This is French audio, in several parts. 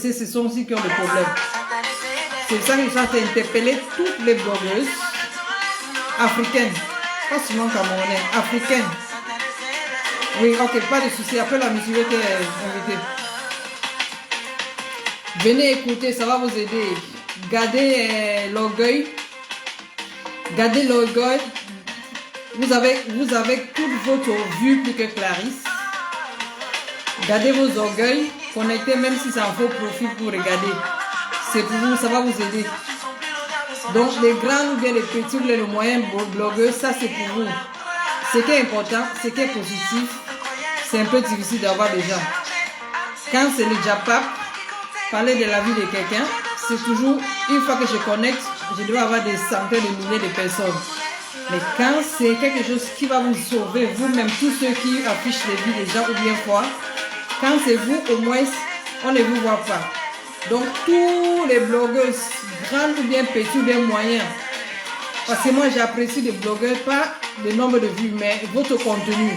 ce sont aussi qui ont des problèmes. C'est ça que je suis en train d'interpeller toutes les blogueuses africaines, pas seulement camerounaises, africaines. Oui, ok, pas de souci. Après la musique, je vais t'inviter. Venez écouter, ça va vous aider. Gardez l'orgueil. Gardez l'orgueil. Vous avez toute votre vue plus que Clarisse. Gardez vos orgueils. Connectez même si ça en faux profil pour regarder. C'est pour vous, ça va vous aider. Donc les grands ou bien les petits ou les moyens blogueurs, ça c'est pour vous. Ce qui est important, ce qui est positif, c'est un peu difficile d'avoir des gens. Quand c'est le japap, parler de la vie de quelqu'un, c'est toujours, une fois que je connecte, je dois avoir des centaines de milliers de personnes. Mais quand c'est quelque chose qui va vous sauver, vous-même, tous ceux qui affichent les vies des gens ou bien quoi, quand c'est vous, au moins, on ne vous voit pas. Donc, tous les blogueurs, grands ou bien petits ou bien moyens, parce que moi, j'apprécie les blogueurs, pas le nombre de vues, mais votre contenu.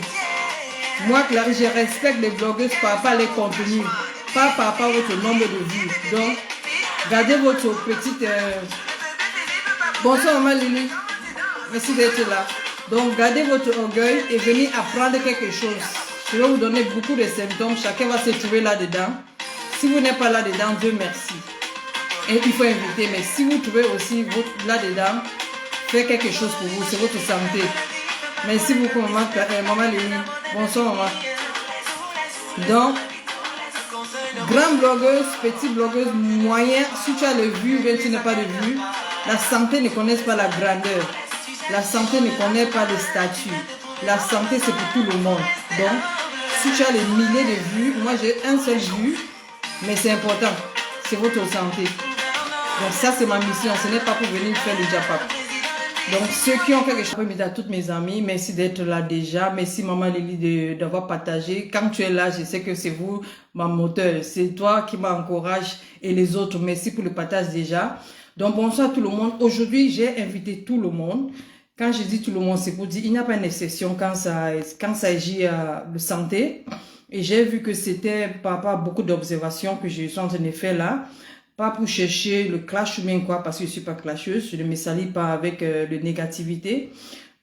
Moi, Clarisse, je respecte les blogueurs par rapport à les contenus, pas par rapport à votre nombre de vues. Donc, gardez votre petite... Bonsoir, maman Lily. Merci d'être là. Donc, gardez votre orgueil et venez apprendre quelque chose. Je vais vous donner beaucoup de symptômes. Chacun va se trouver là-dedans. Si vous n'êtes pas là-dedans, Dieu merci. Et il faut inviter. Mais si vous trouvez aussi là-dedans, faites quelque chose pour vous. C'est votre santé. Merci beaucoup, maman Léonie. Bonsoir, maman. Donc, grande blogueuse, petite blogueuse, moyen, si tu as le vu ou bien tu n'as pas de vue, la santé ne connaît pas la grandeur. La santé ne connaît pas le statut. La santé, c'est pour tout le monde. Donc, si tu as les milliers de vues, moi j'ai un seul vue, mais c'est important. C'est votre santé. Donc ça, c'est ma mission. Ce n'est pas pour venir faire le japap. Donc, ceux qui ont quelque chose, je peux à toutes mes amies, merci d'être là déjà. Merci, maman Lily, d'avoir partagé. Quand tu es là, je sais que c'est vous, ma moteur. C'est toi qui m'encourage et les autres. Merci pour le partage déjà. Donc, bonsoir tout le monde. Aujourd'hui, j'ai invité tout le monde. Quand je dis tout le monde, c'est pour dire, il n'y a pas une exception quand ça s'agit de santé. Et j'ai vu que c'était par rapport à beaucoup d'observations que je suis en train de faire là. Pas pour chercher le clash ou bien quoi, parce que je ne suis pas clasheuse. Je ne me salis pas avec de négativité.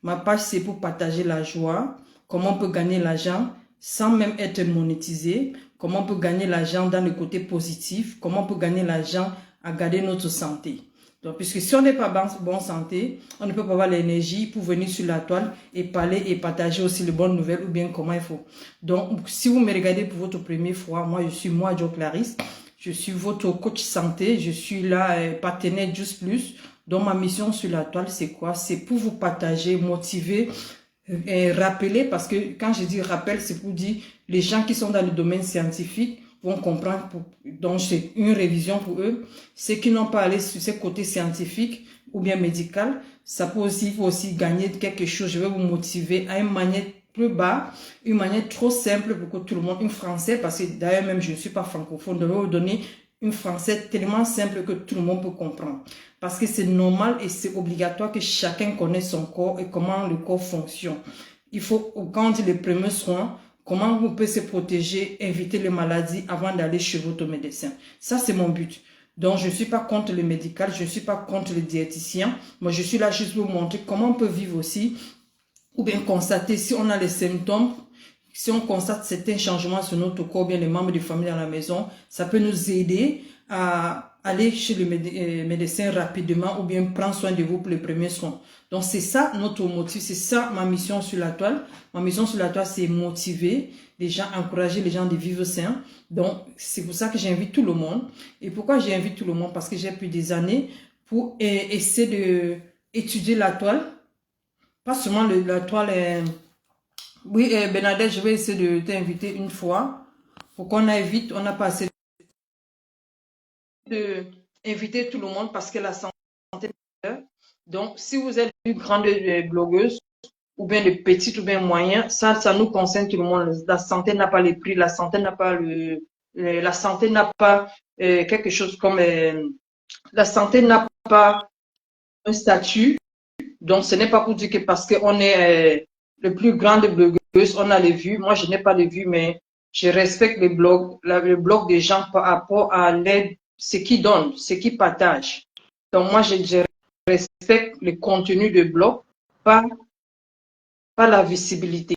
Ma page, c'est pour partager la joie. Comment on peut gagner l'argent sans même être monétisé. Comment on peut gagner l'argent dans le côté positif. Comment on peut gagner l'argent à garder notre santé. Donc, puisque si on n'est pas bonne santé, on ne peut pas avoir l'énergie pour venir sur la toile et parler et partager aussi les bonnes nouvelles ou bien comment il faut. Donc, si vous me regardez pour votre première fois, moi, je suis Jo Clarisse. Je suis votre coach santé. Je suis là, partenaire Just Plus. Donc, ma mission sur la toile, c'est quoi? C'est pour vous partager, motiver et rappeler. Parce que quand je dis rappel, c'est pour dire les gens qui sont dans le domaine scientifique vont comprendre, donc c'est une révision pour eux. Ceux qui n'ont pas allé sur ce côté scientifique ou bien médical, ça peut aussi, il faut aussi gagner quelque chose. Je vais vous motiver à une manière plus bas, une manière trop simple pour que tout le monde, une français, parce que d'ailleurs même je ne suis pas francophone, je vais vous donner une français tellement simple que tout le monde peut comprendre. Parce que c'est normal et c'est obligatoire que chacun connaisse son corps et comment le corps fonctionne. Il faut, quand on dit les premiers soins, comment vous pouvez se protéger, éviter les maladies avant d'aller chez votre médecin. Ça, c'est mon but. Donc, je ne suis pas contre le médical, je ne suis pas contre le diététicien. Moi, je suis là juste pour vous montrer comment on peut vivre aussi, ou bien constater si on a les symptômes, si on constate certains changements sur notre corps, bien les membres de famille dans la maison, ça peut nous aider à aller chez le médecin rapidement ou bien prendre soin de vous pour les premiers soins. Donc, c'est ça notre motif, c'est ça ma mission sur la toile. Ma mission sur la toile, c'est motiver les gens, encourager les gens de vivre sains. Donc, c'est pour ça que j'invite tout le monde. Et pourquoi j'invite tout le monde? Parce que j'ai pris des années pour essayer d'étudier la toile. Pas seulement la toile. Oui, Bernadette, je vais essayer de t'inviter une fois pour qu'on aille vite. On n'a pas assez d'inviter tout le monde parce que la santé. Donc, si vous êtes une grande blogueuse, ou bien de petites ou bien moyens, ça nous concerne tout le monde. La santé n'a pas les prix, la santé n'a pas la santé n'a pas quelque chose comme la santé n'a pas un statut. Donc, ce n'est pas pour dire que parce qu'on est le plus grand des blogueuses, on a les vues. Moi, je n'ai pas les vues, mais Je respecte le blog des gens par rapport à l'aide, ce qu'ils donnent, ce qu'ils partagent. Donc, moi, je respecte le contenu de blog, pas la visibilité.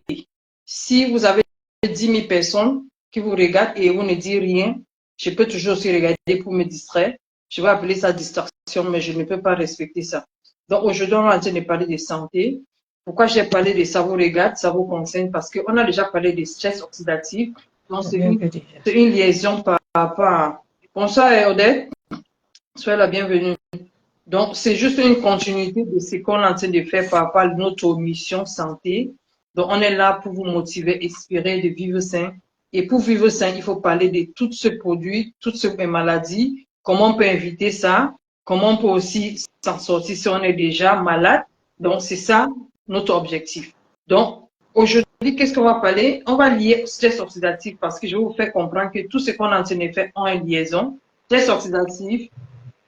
Si vous avez 10 000 personnes qui vous regardent et vous ne dites rien, je peux toujours aussi regarder pour me distraire. Je vais appeler ça distraction, mais je ne peux pas respecter ça. Donc aujourd'hui, on va en train de parler de santé. Pourquoi j'ai parlé de ça vous regarde, ça vous concerne? Parce qu'on a déjà parlé de stress oxydatif. Donc c'est une liaison par rapport à... Bonsoir Odette, soyez la bienvenue. Donc, c'est juste une continuité de ce qu'on est en train de faire par rapport à notre mission santé. Donc, on est là pour vous motiver, inspirer de vivre sain. Et pour vivre sain, il faut parler de tous ces produits, toutes ces maladies, comment on peut éviter ça, comment on peut aussi s'en sortir si on est déjà malade. Donc, c'est ça notre objectif. Donc, aujourd'hui, qu'est-ce qu'on va parler? On va lier stress oxydatif parce que je vais vous faire comprendre que tout ce qu'on est en train de faire ont une liaison. Stress oxydatif,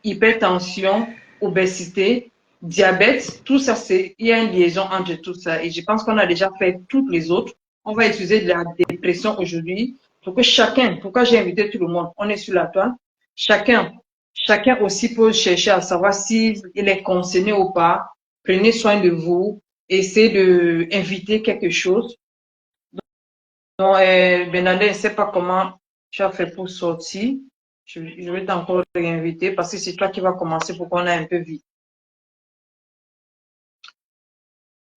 hypertension, obésité, diabète, tout ça, il y a une liaison entre tout ça. Et je pense qu'on a déjà fait toutes les autres. On va utiliser de la dépression aujourd'hui pour que chacun, pourquoi j'ai invité tout le monde, on est sur la toile, chacun aussi peut chercher à savoir s'il est concerné ou pas. Prenez soin de vous, essayez d'inviter quelque chose. Donc, Benadette, je ne sais pas comment tu as fait pour sortir. Je vais t'encore réinviter parce que c'est toi qui vas commencer pour qu'on ait un peu vite.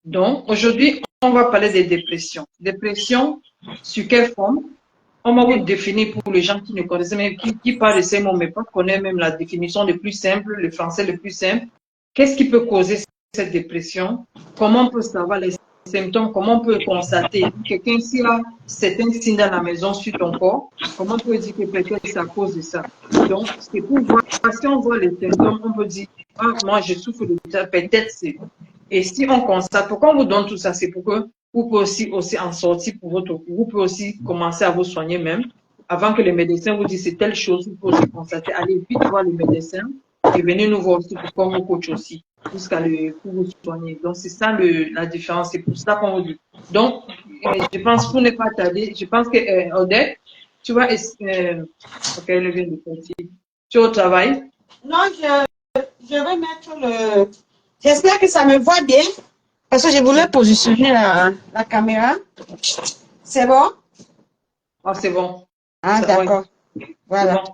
Donc, aujourd'hui, on va parler des dépressions. Dépression, sur quelle forme? On va vous définir pour les gens qui ne connaissent même, qui parlent de ces mots, mais pas connaissent même la définition le plus simple, le français le plus simple. Qu'est-ce qui peut causer cette dépression? Comment on peut savoir les symptômes? Comment on peut constater? Quelqu'un, s'il a certains signes dans la maison sur ton corps, comment on peut dire que peut-être c'est à cause de ça? Donc, c'est pour voir, si on voit les symptômes, on peut dire, ah, moi, je souffre de ça, peut-être c'est. Et si on constate, pourquoi on vous donne tout ça? C'est pour que vous pouvez aussi en sortir pour vous pouvez aussi commencer à vous soigner même. Avant que les médecins vous disent c'est telle chose, vous pouvez aussi constater, allez vite voir le médecin et venez nous voir aussi pour qu'on vous coach aussi, pour vous soigner. Donc, c'est ça la différence. C'est pour ça qu'on vous dit. Donc, je pense, pour ne pas tarder, je pense que, Odette, tu vas, ok, elle vient de sortir. Tu es au travail? Non, je vais mettre le... J'espère que ça me voit bien, parce que je voulais positionner la caméra. C'est bon? Ah, c'est bon. Ah, d'accord. Oui. Voilà, Bon.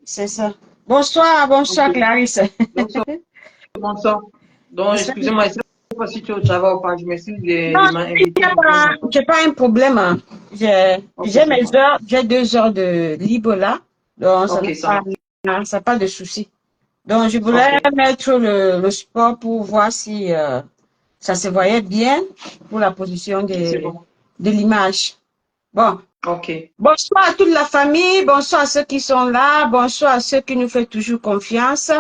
c'est ça. Bonsoir, bonsoir, okay. Clarisse. Bonsoir. Donc, excusez-moi, je ne sais pas si tu es au travail ou pas. Je m'excuse de m'inviter. Je n'ai pas un problème. Hein. J'ai mes heures, j'ai 2 heures de libre là. Donc, ça n'a pas de souci. Donc, je voulais mettre le sport pour voir si ça se voyait bien pour la position de l'image. Bon. Ok. Bonsoir à toute la famille, bonsoir à ceux qui sont là, bonsoir à ceux qui nous font toujours confiance.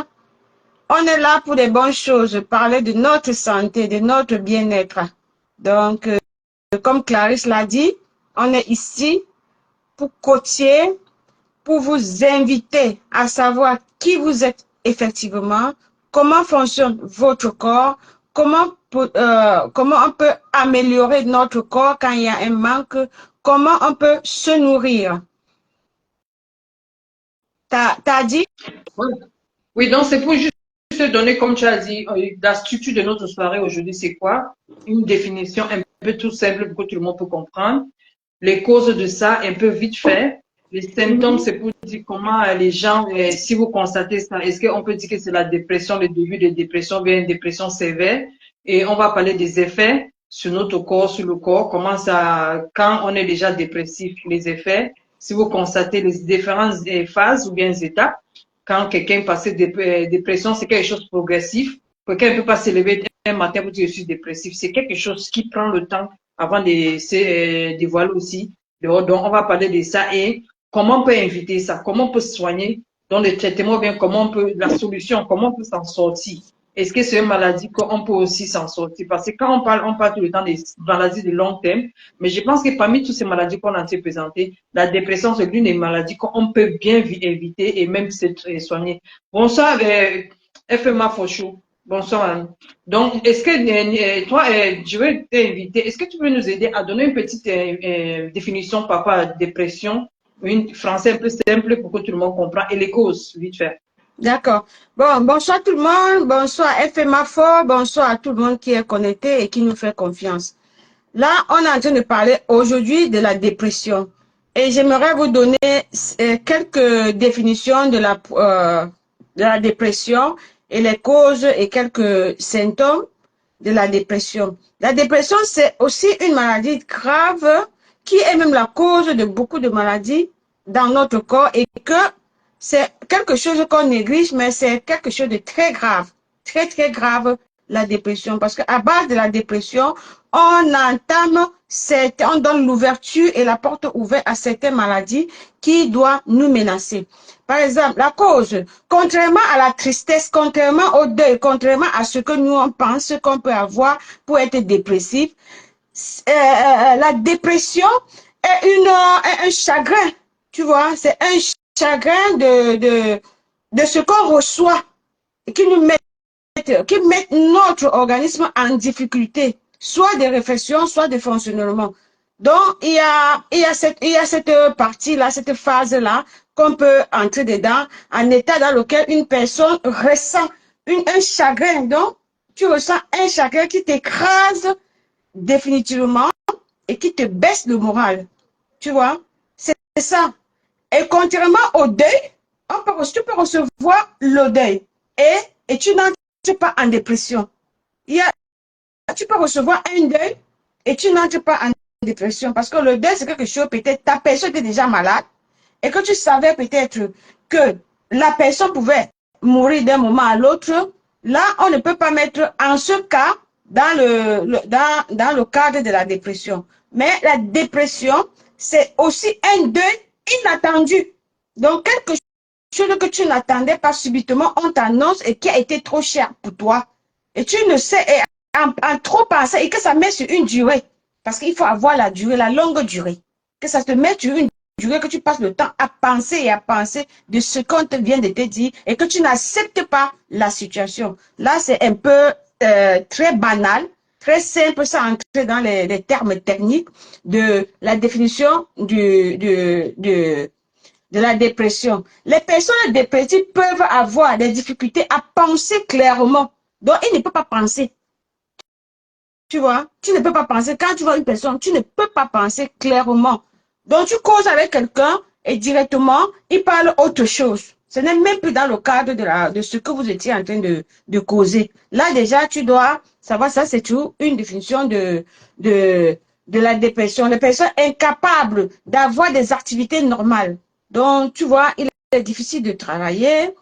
On est là pour des bonnes choses, parler de notre santé, de notre bien-être. Donc, comme Clarisse l'a dit, on est ici pour coacher, pour vous inviter à savoir qui vous êtes effectivement, comment fonctionne votre corps, comment on peut améliorer notre corps quand il y a un manque, comment on peut se nourrir. T'as dit? Oui, donc c'est pour juste donner, comme tu as dit, la structure de notre soirée aujourd'hui, c'est quoi? Une définition un peu tout simple pour que tout le monde peut comprendre. Les causes de ça, un peu vite fait. Les symptômes, c'est pour dire comment les gens, si vous constatez ça, est-ce qu'on peut dire que c'est la dépression, le début de dépression, bien une dépression sévère? Et on va parler des effets sur notre corps, sur le corps, comment ça, quand on est déjà dépressif, les effets. Si vous constatez les différentes phases ou bien étapes, quand quelqu'un passe dépression, c'est quelque chose de progressif. Quelqu'un ne peut pas s'élever un matin pour dire je suis dépressif. C'est quelque chose qui prend le temps avant de se dévoiler aussi. Donc, on va parler de ça et comment on peut éviter ça, comment on peut se soigner dans le traitement, bien comment on peut, la solution, comment on peut s'en sortir. Est-ce que c'est une maladie qu'on peut aussi s'en sortir? Parce que quand on parle tout le temps des maladies de long terme, mais je pense que parmi toutes ces maladies qu'on a présentées, la dépression, c'est l'une des maladies qu'on peut bien éviter et même se soigner. Bonsoir, FMA Fauchou. Bonsoir, Anne. Donc, est-ce que toi, je vais t'inviter, est-ce que tu peux nous aider à donner une petite définition par rapport à la dépression, une français un peu simple pour que tout le monde comprenne, et les causes, vite fait. D'accord. Bon, bonsoir tout le monde, bonsoir FMA Fort, bonsoir à tout le monde qui est connecté et qui nous fait confiance. Là, on est en train de parler aujourd'hui de la dépression. Et j'aimerais vous donner quelques définitions de la dépression et les causes et quelques symptômes de la dépression. La dépression, c'est aussi une maladie grave qui est même la cause de beaucoup de maladies dans notre corps et que c'est quelque chose qu'on néglige, mais c'est quelque chose de très grave, très, très grave, la dépression. Parce qu'à base de la dépression, on entame, on donne l'ouverture et la porte ouverte à certaines maladies qui doivent nous menacer. Par exemple, la cause, contrairement à la tristesse, contrairement au deuil, contrairement à ce que nous on pense qu'on peut avoir pour être dépressif, la dépression est un chagrin, tu vois, c'est un chagrin de ce qu'on reçoit et qui met notre organisme en difficulté, soit de réflexion, soit de fonctionnement. Donc, il y a cette partie-là, cette phase-là, qu'on peut entrer dedans, un état dans lequel une personne ressent un chagrin. Donc, tu ressens un chagrin qui t'écrase définitivement et qui te baisse le moral. Tu vois, c'est ça. Et contrairement au deuil, tu peux recevoir le deuil et tu n'entres pas en dépression. Tu peux recevoir un deuil et tu n'entres pas en dépression parce que le deuil, c'est quelque chose, peut-être ta personne était déjà malade et que tu savais peut-être que la personne pouvait mourir d'un moment à l'autre. Là, on ne peut pas mettre en ce cas dans le cadre de la dépression. Mais la dépression, c'est aussi un deuil inattendu. Donc, quelque chose que tu n'attendais pas subitement, on t'annonce et qui a été trop cher pour toi. Et tu ne sais, et en trop penser, et que ça met sur une durée. Parce qu'il faut avoir la durée, la longue durée. Que ça te met sur une durée, que tu passes le temps à penser et à penser de ce qu'on te vient de te dire et que tu n'acceptes pas la situation. Là, c'est un peu très banal, très simple, sans entrer dans les termes techniques de la définition de la dépression. Les personnes dépressives peuvent avoir des difficultés à penser clairement. Donc, ils ne peuvent pas penser. Tu vois, tu ne peux pas penser. Quand tu vois une personne, tu ne peux pas penser clairement. Donc, tu causes avec quelqu'un et directement, il parle autre chose. Ce n'est même plus dans le cadre de ce que vous étiez en train de causer. Là, déjà, tu dois savoir, ça, c'est tout une définition de la dépression. Les personnes incapables d'avoir des activités normales. Donc, tu vois, il est difficile de travailler.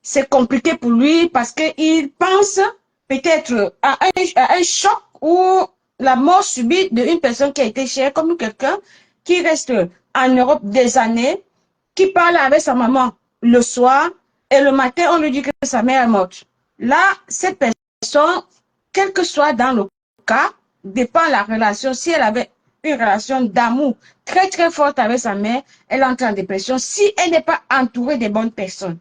C'est compliqué pour lui parce qu'il pense peut-être à un choc ou la mort subite d'une personne qui a été chère, comme quelqu'un qui reste en Europe des années, qui parle avec sa maman le soir et le matin, on lui dit que sa mère est morte. Là, cette personne, quel que soit dans le cas, dépend de la relation. Si elle avait une relation d'amour très très forte avec sa mère, elle entre en dépression si elle n'est pas entourée des bonnes personnes.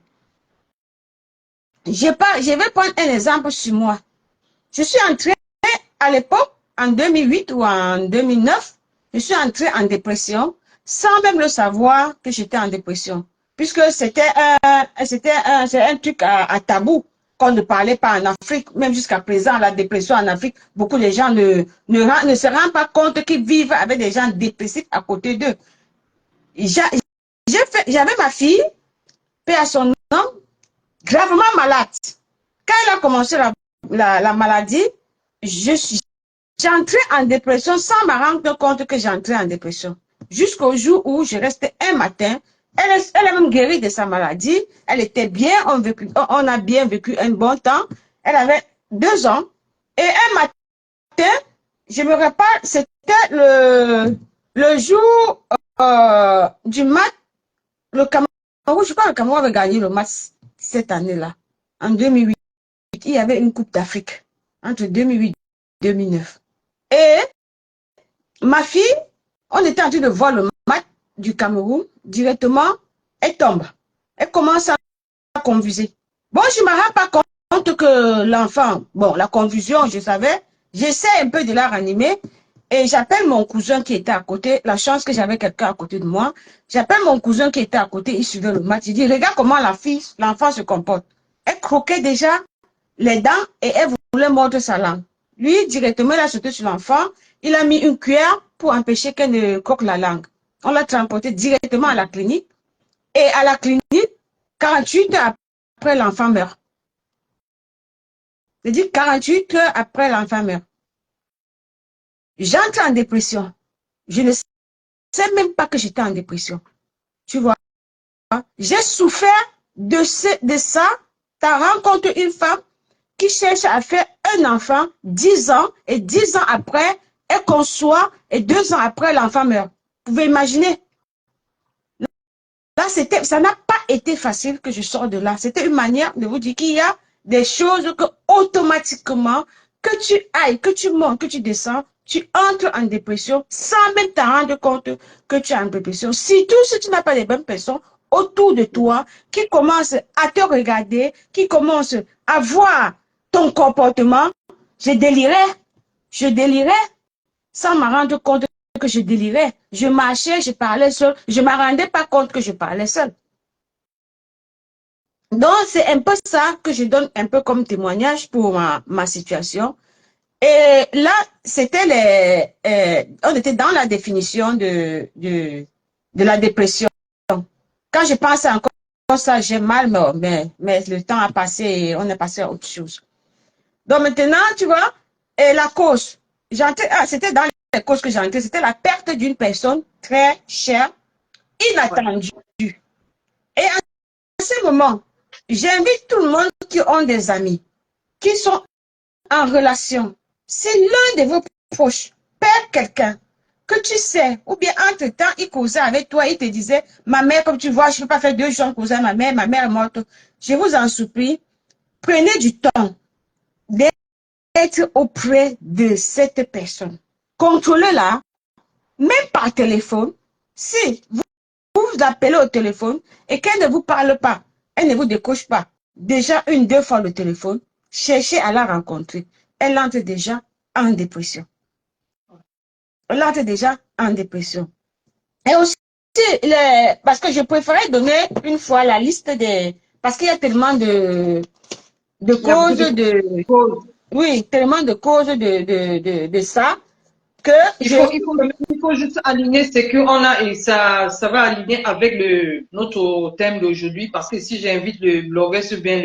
Je vais prendre un exemple sur moi. Je suis entrée à l'époque, en 2008 ou en 2009, je suis entrée en dépression sans même le savoir que j'étais en dépression. Puisque c'est un truc à tabou qu'on ne parlait pas en Afrique. Même jusqu'à présent, la dépression en Afrique, beaucoup de gens ne se rendent pas compte qu'ils vivent avec des gens dépressifs à côté d'eux. J'avais ma fille, paix à son nom, gravement malade. Quand elle a commencé la maladie, j'entrais en dépression sans me rendre compte que j'entrais en dépression. Jusqu'au jour où je restais un matin, elle a même guéri de sa maladie, elle était bien, on a bien vécu un bon temps, elle avait 2 ans, et un matin, je me rappelle, c'était le jour du match, le Cameroun, je crois que le Cameroun avait gagné le match cette année-là, en 2008. Il y avait une Coupe d'Afrique entre 2008 et 2009. Et ma fille, on était en train de voir le match du Cameroun, directement, elle tombe. Elle commence à confuser. Bon, je ne me rends pas compte que l'enfant, bon, la confusion, je savais, j'essaie un peu de la ranimer et j'appelle mon cousin qui était à côté, la chance que j'avais quelqu'un à côté de moi, j'appelle mon cousin qui était à côté, il suivait le match, il dit, regarde comment l'enfant se comporte. Elle croquait déjà les dents et elle voulait mordre sa langue. Lui, directement, il a sauté sur l'enfant, il a mis une cuillère pour empêcher qu'elle ne croque la langue. On l'a transporté directement à la clinique et à la clinique, 48 heures après, l'enfant meurt. C'est-à-dire 48 heures après l'enfant meurt. J'entre en dépression. Je ne sais même pas que j'étais en dépression. Tu vois, j'ai souffert de ça. Tu rencontres une femme qui cherche à faire un enfant 10 ans et 10 ans après, elle conçoit et 2 ans après, l'enfant meurt. Vous pouvez imaginer. Là, ça n'a pas été facile que je sors de là. C'était une manière de vous dire qu'il y a des choses que automatiquement, que tu ailles, que tu montes, que tu descends, tu entres en dépression sans même te rendre compte que tu es en dépression. Surtout si tu n'as pas les bonnes personnes autour de toi qui commencent à te regarder, qui commencent à voir ton comportement, je délirais sans me rendre compte que je délirais. Je marchais, je parlais seul. Je ne me rendais pas compte que je parlais seul. Donc, c'est un peu ça que je donne un peu comme témoignage pour ma situation. Et là, c'était on était dans la définition de la dépression. Quand je pense encore ça, j'ai mal, mais le temps a passé et on est passé à autre chose. Donc maintenant, tu vois, et la cause, c'était dans les causes que j'ai entré, c'était la perte d'une personne très chère, inattendue. Et à ce moment, j'invite tout le monde qui ont des amis, qui sont en relation. Si l'un de vos proches perd quelqu'un, que tu sais, ou bien entre-temps, il causait avec toi, il te disait, ma mère, comme tu vois, je ne peux pas faire 2 jours causer ma mère est morte. Je vous en supplie, prenez du temps d'être auprès de cette personne. Contrôlez-la, même par téléphone. Si vous appelez au téléphone et qu'elle ne vous parle pas, elle ne vous décoche pas, déjà 1, 2 fois le téléphone, cherchez à la rencontrer. Elle entre déjà en dépression. Elle entre déjà en dépression. Et aussi, parce que je préférais donner une fois la liste des... Parce qu'il y a tellement de causes oui, tellement de causes de ça que il faut juste aligner ce qu'on a et ça va aligner avec notre thème d'aujourd'hui parce que si j'invite le blogueur ou bien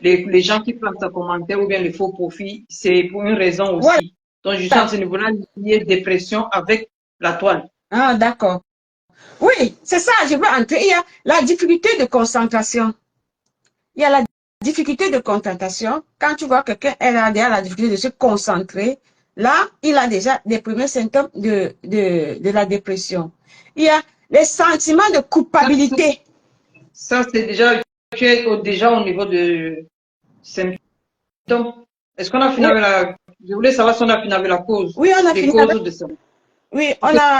les gens qui placent un commentaire ou bien les faux profits, c'est pour une raison aussi. voilà. Donc, je suis en train de vouloir lier dépression avec la toile. Ah, d'accord. Oui, c'est ça, je veux entrer. Il y a la difficulté de concentration. Il y a la difficulté de concentration. Quand tu vois quelqu'un, elle a déjà la difficulté de se concentrer. Là, il a déjà des premiers symptômes de la dépression. Il y a les sentiments de culpabilité. Ça c'est déjà, tu es déjà au niveau de symptômes. Est-ce qu'on a fini avec la... Je voulais savoir si on a fini avec la cause. Oui, on a fini avec... De ça. Oui,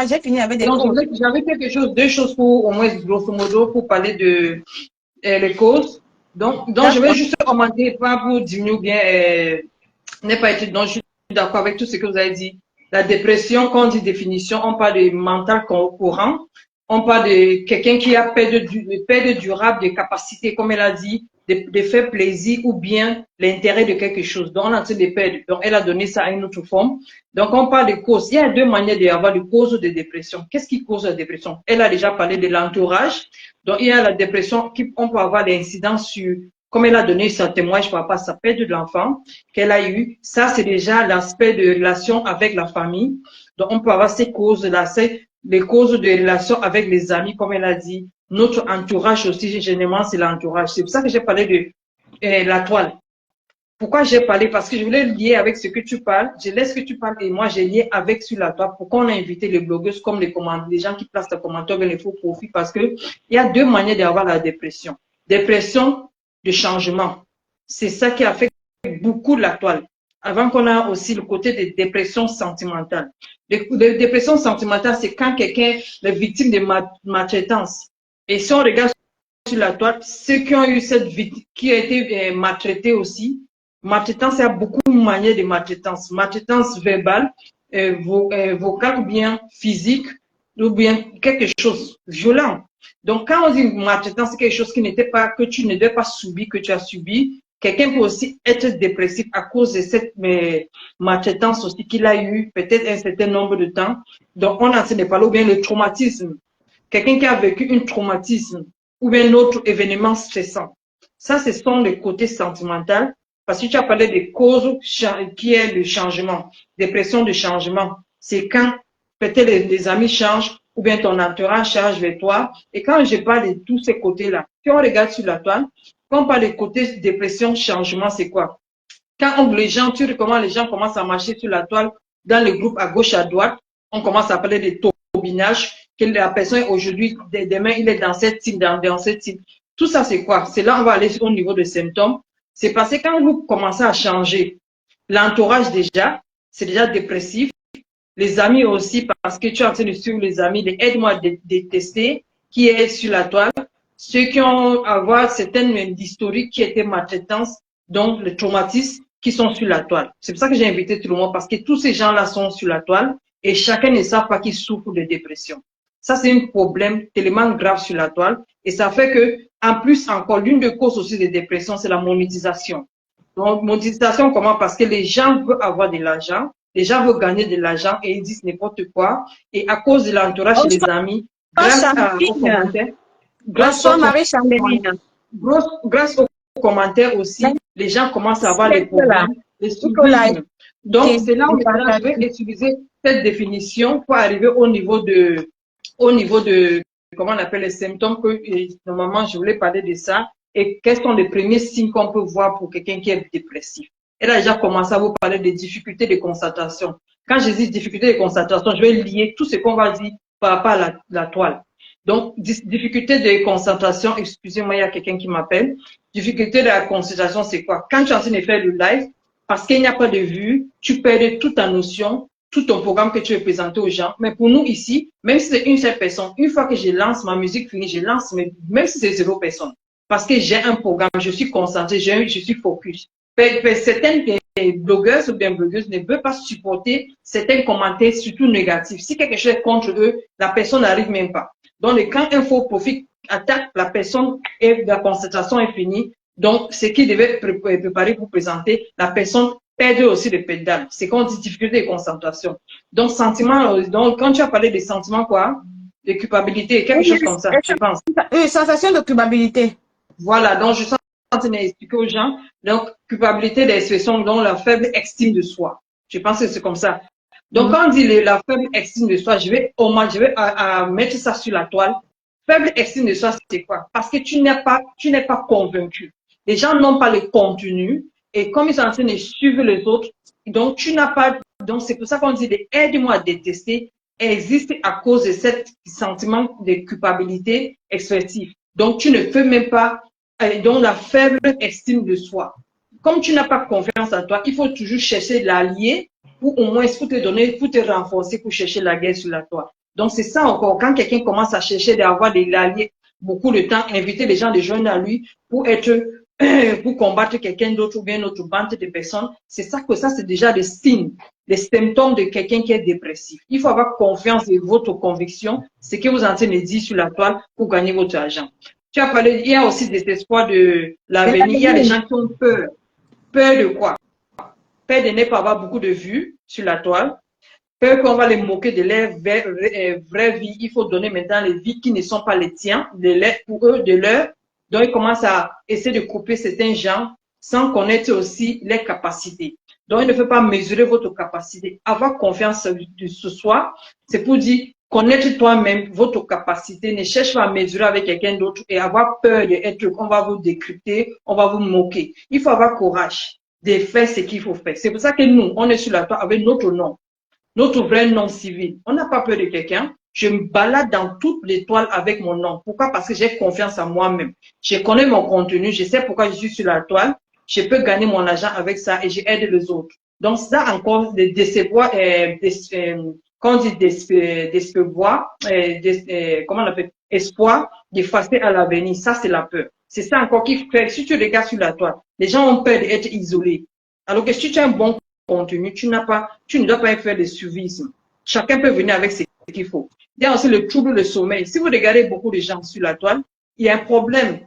j'ai fini avec des causes. J'avais quelque chose, 2 choses pour, au moins, grosso modo, pour parler de les causes. Donc je vais juste commenter, pas pour diminuer ou bien n'est pas été. Donc, je suis d'accord avec tout ce que vous avez dit. La dépression, quand on dit définition, on parle de mental courant. On parle de quelqu'un qui a perte durable de capacité, comme elle a dit, de faire plaisir ou bien l'intérêt de quelque chose. Donc, on a de perdre. Donc, elle a donné ça à une autre forme. Donc, on parle de causes. Il y a 2 manières d'avoir de causes de dépression. Qu'est-ce qui cause la dépression? Elle a déjà parlé de l'entourage. Donc, il y a la dépression on peut avoir des incidences sur, comme elle a donné son témoignage par rapport à sa perte de l'enfant qu'elle a eu. Ça, c'est déjà l'aspect de relation avec la famille. Donc, on peut avoir ces causes-là. C'est les causes de relation avec les amis, comme elle a dit. Notre entourage aussi, généralement, c'est l'entourage. C'est pour ça que j'ai parlé de la toile. Pourquoi j'ai parlé? Parce que je voulais lier avec ce que tu parles. Je laisse que tu parles et moi, j'ai lié avec sur la toile. Pourquoi on a invité les blogueuses comme les gens qui placent des commentaires vers les faux profits? Parce que il y a 2 manières d'avoir la dépression. Dépression de changement. C'est ça qui affecte beaucoup la toile. Avant qu'on a aussi le côté de dépression sentimentale. Les dépressions sentimentales, c'est quand quelqu'un est victime de maltraitance. Et si on regarde sur la toile, ceux qui ont eu cette vie, qui a été maltraité aussi. Maltraitance, il y a beaucoup de manières de maltraitance. Maltraitance verbale, vocale ou bien physique, ou bien quelque chose de violent. Donc, quand on dit maltraitance, c'est quelque chose qui n'était pas, que tu ne devais pas subir, que tu as subi. Quelqu'un peut aussi être dépressif à cause de cette maltraitance aussi qu'il a eu peut-être un certain nombre de temps. Donc, on a de parler, ou bien le traumatisme. Quelqu'un qui a vécu un traumatisme ou bien un autre événement stressant. Ça, ce sont les côtés sentimentaux. Parce que tu as parlé des causes qui est le changement, dépression de changement. C'est quand peut-être les amis changent ou bien ton entourage change vers toi. Et quand je parle de tous ces côtés-là, si on regarde sur la toile, quand on parle des côtés dépression, changement, c'est quoi? Quand les gens, tu vois comment les gens commencent à marcher sur la toile dans les groupes à gauche, à droite, on commence à parler de turbinage, que la personne aujourd'hui, demain, il est dans cette type, dans cette type. Tout ça, c'est quoi? C'est là, on va aller au niveau des symptômes. C'est parce que quand vous commencez à changer, l'entourage déjà, c'est déjà dépressif. Les amis aussi, parce que tu es en train de suivre les amis, de aide-moi à détester, qui est sur la toile. Ceux qui ont avoir certaines historiques qui étaient maltraitance, donc le traumatisme, qui sont sur la toile. C'est pour ça que j'ai invité tout le monde, parce que tous ces gens-là sont sur la toile et chacun ne sait pas qu'ils souffrent de dépression. Ça, c'est un problème tellement grave sur la toile et ça fait que, en plus, encore, l'une des causes aussi de dépression, c'est la monétisation. Donc, monétisation, comment? Parce que les gens veulent avoir de l'argent, les gens veulent gagner de l'argent et ils disent n'importe quoi. Et à cause de l'entourage chez les amis, grâce aux commentaires, grâce aux commentaires aussi, les gens commencent à avoir les problèmes, les souvenirs. Donc, c'est là où je vais utiliser cette définition pour arriver au niveau de, comment on appelle les symptômes que, normalement, je voulais parler de ça. Et quels sont les premiers signes qu'on peut voir pour quelqu'un qui est dépressif? Elle a déjà commencé à vous parler des difficultés de concentration. Quand je dis difficultés de concentration, je vais lier tout ce qu'on va dire par rapport à la toile. Donc, difficulté de concentration, excusez-moi, il y a quelqu'un qui m'appelle. Difficulté de la concentration, c'est quoi? Quand tu es en train de faire le live, parce qu'il n'y a pas de vue, tu perds toute ta notion, tout ton programme que tu veux présenter aux gens. Mais pour nous ici, même si c'est une seule personne, une fois que je lance ma musique finie, je lance, même si c'est 0 personne, parce que j'ai un programme, je suis concentré, je suis focus. Certaines blogueuses ou bien blogueuses ne veulent pas supporter certains commentaires, surtout négatifs. Si quelque chose est contre eux, la personne n'arrive même pas. Donc, quand un faux profil attaque la personne et la concentration est finie, donc ce qu'il devait préparer pour présenter, la personne perd aussi le pédale. C'est qu'on dit difficulté de concentration. Donc, sentiment, donc quand tu as parlé des sentiments, quoi, de culpabilité, quelque chose comme ça, je pense. Une sensation de culpabilité. Voilà, donc je suis en train d'expliquer aux gens, donc culpabilité d'expression, donc la faible estime de soi. Je pense que c'est comme ça. Donc quand on dit la faible estime de soi, je vais mettre ça sur la toile. Faible estime de soi, c'est quoi? Parce que tu n'es pas convaincu. Les gens n'ont pas le contenu et comme ils sont en train de suivre les autres, donc tu n'as pas, donc c'est pour ça qu'on dit aide-moi à détester existe à cause de ce sentiment de culpabilité expressif. Donc tu ne peux même pas donc la faible estime de soi. Comme tu n'as pas confiance en toi, il faut toujours chercher l'allié pour au moins pour te donner, pour te renforcer, pour chercher la guerre sur la toile. Donc c'est ça encore, quand quelqu'un commence à chercher d'avoir des alliés beaucoup de temps, inviter les gens de joindre à lui pour pour combattre quelqu'un d'autre ou bien une autre bande de personnes, c'est ça que ça c'est déjà des signes, des symptômes de quelqu'un qui est dépressif. Il faut avoir confiance en votre conviction, ce que vous êtes en train de dire sur la toile pour gagner votre argent. Tu as parlé, il y a aussi des espoirs de l'avenir. Il y a des gens qui ont peur. Peur de quoi? Peur de ne pas avoir beaucoup de vues sur la toile. Peur qu'on va les moquer de leur vraie vie. Il faut donner maintenant les vies qui ne sont pas les tiens, pour eux, de leur. Donc, ils commencent à essayer de couper certains gens sans connaître aussi les capacités. Donc, il ne faut pas mesurer votre capacité. Avoir confiance de ce soi, c'est pour dire connaître toi-même votre capacité. Ne cherche pas à mesurer avec quelqu'un d'autre et avoir peur d'être, on va vous décrypter, on va vous moquer. Il faut avoir courage de faire ce qu'il faut faire. C'est pour ça que nous, on est sur la toile avec notre nom, notre vrai nom civil. On n'a pas peur de quelqu'un. Je me balade dans toutes les toiles avec mon nom. Pourquoi? Parce que j'ai confiance en moi-même. Je connais mon contenu, je sais pourquoi je suis sur la toile. Je peux gagner mon argent avec ça et j'aide les autres. Donc, ça encore, de décevoir, quand on dit décevoir, comment on appelle, espoir d'effacer à l'avenir. Ça, c'est la peur. C'est ça encore qui fait, si tu regardes sur la toile, les gens ont peur d'être isolés. Alors que si tu as un bon contenu, tu ne dois pas faire de suivisme. Chacun peut venir avec ce qu'il faut. Il y a aussi le trouble de sommeil. Si vous regardez beaucoup de gens sur la toile, il y a un problème.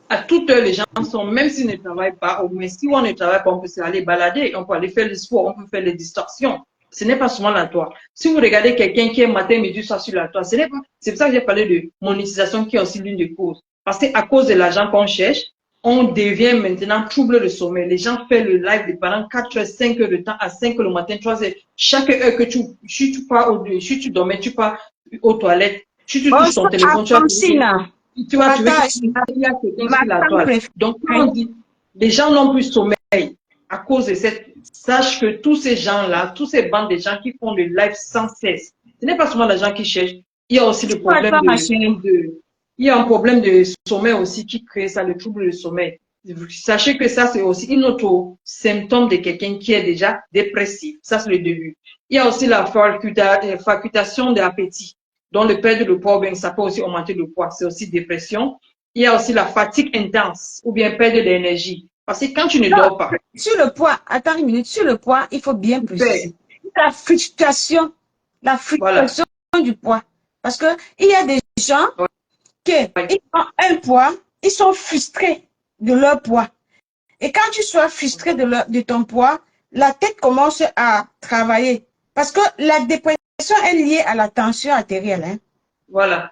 À toute heure, les gens sont, même s'ils ne travaillent pas, au moins si on ne travaille pas, on peut aller balader, on peut aller faire le sport, on peut faire les distorsions. Ce n'est pas seulement la toile. Si vous regardez quelqu'un qui est matin, midi, soir sur la toile, c'est pour ça que j'ai parlé de monétisation qui est aussi l'une des causes. Parce qu'à cause de l'argent qu'on cherche, on devient maintenant trouble de sommeil. Les gens font le live de pendant 4 heures, 5 heures de temps, à 5 heures le matin, 3 heures. Chaque heure que si tu dormais, tu pars aux toilettes, si tu touches ton téléphone, tu vas trouver qu'il y a quelqu'un sur la toile. Donc, quand on dit, les gens n'ont plus sommeil à cause de cette, sache que tous ces gens-là, tous ces bandes de gens qui font le live sans cesse, ce n'est pas seulement les gens qui cherchent, il y a aussi le problème il y a un problème de sommeil aussi qui crée ça, le trouble de sommeil. Sachez que ça, c'est aussi une autre symptôme de quelqu'un qui est déjà dépressif. Ça, c'est le début. Il y a aussi la facultation de l'appétit. Donc, le perdre le poids, ça peut aussi augmenter le poids. C'est aussi dépression. Il y a aussi la fatigue intense ou bien perdre de l'énergie. Parce que quand tu ne dors pas. Sur le poids, attends une minute, sur le poids, il faut bien préciser. La frustration du poids. Parce que il y a des gens qui ont un poids, ils sont frustrés de leur poids. Et quand tu sois frustré de ton poids, la tête commence à travailler. Parce que la dépression est liée à la tension artérielle. Hein. Voilà.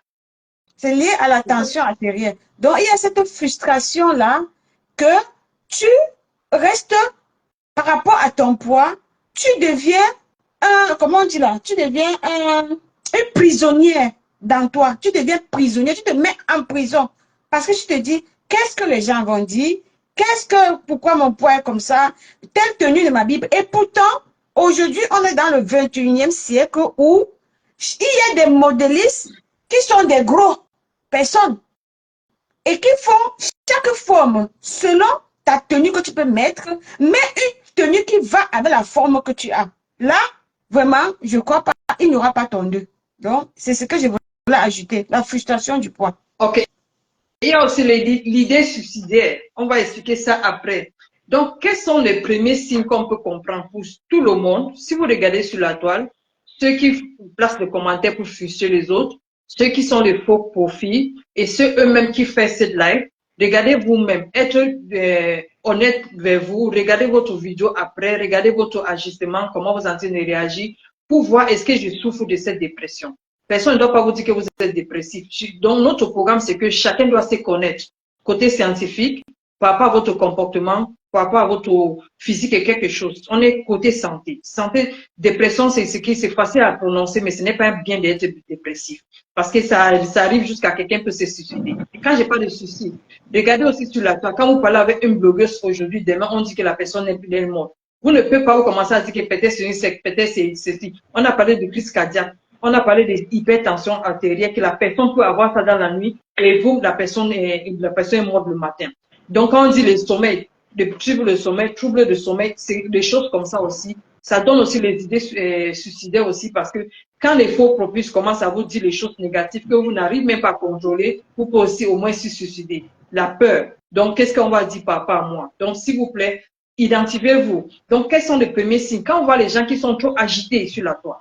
C'est lié à la tension artérielle. Donc, il y a cette frustration-là que tu restes par rapport à ton poids, tu deviens comment on dit là, tu deviens un prisonnier dans toi. Tu deviens prisonnier, tu te mets en prison. Parce que tu te dis, qu'est-ce que les gens vont dire? Pourquoi mon poids est comme ça? Telle tenue de ma Bible. Et pourtant, aujourd'hui, on est dans le 21e siècle où il y a des modélistes qui sont des gros personnes et qui font chaque forme selon ta tenue que tu peux mettre, mais une tenue qui va avec la forme que tu as. Là, vraiment, je ne crois pas, il n'y aura pas ton deux. Donc, c'est ce que je voulais ajouter, la frustration du poids. Ok. Il y a aussi l'idée suicidaire. On va expliquer ça après. Donc, quels sont les premiers signes qu'on peut comprendre pour tout le monde? Si vous regardez sur la toile, ceux qui placent des commentaires pour frustrer les autres, ceux qui sont les faux profils et ceux eux-mêmes qui font cette live, regardez vous-même, être honnête vers vous, regardez votre vidéo après, regardez votre ajustement, comment vous êtes en train de réagir pour voir est-ce que je souffre de cette dépression. Personne ne doit pas vous dire que vous êtes dépressif. Donc, notre programme, c'est que chacun doit se connaître. Côté scientifique, par rapport à votre comportement, par rapport à votre physique et quelque chose. On est côté santé. Santé, dépression, c'est ce qui c'est facile à prononcer, mais ce n'est pas bien d'être dépressif. Parce que ça arrive jusqu'à quelqu'un peut se suicider. Et quand j'ai pas de suicide, regardez aussi sur la toile. Quand vous parlez avec une blogueuse aujourd'hui, demain, on dit que la personne est morte. Vous ne pouvez pas vous commencer à dire que peut-être c'est une secte, peut-être c'est ceci. On a parlé de crise cardiaque. On a parlé de l'hypertension artérielle, que la personne peut avoir ça dans la nuit et vous, la personne est morte le matin. Donc, quand on dit le sommeil, trouble de sommeil, c'est des choses comme ça aussi. Ça donne aussi les idées suicidaires aussi parce que quand les faux propices commencent à vous dire les choses négatives que vous n'arrivez même pas à contrôler, vous pouvez aussi au moins se suicider. La peur. Donc, qu'est-ce qu'on va dire par rapport à moi? Donc, s'il vous plaît, identifiez-vous. Donc, quels sont les premiers signes? Quand on voit les gens qui sont trop agités sur la toile,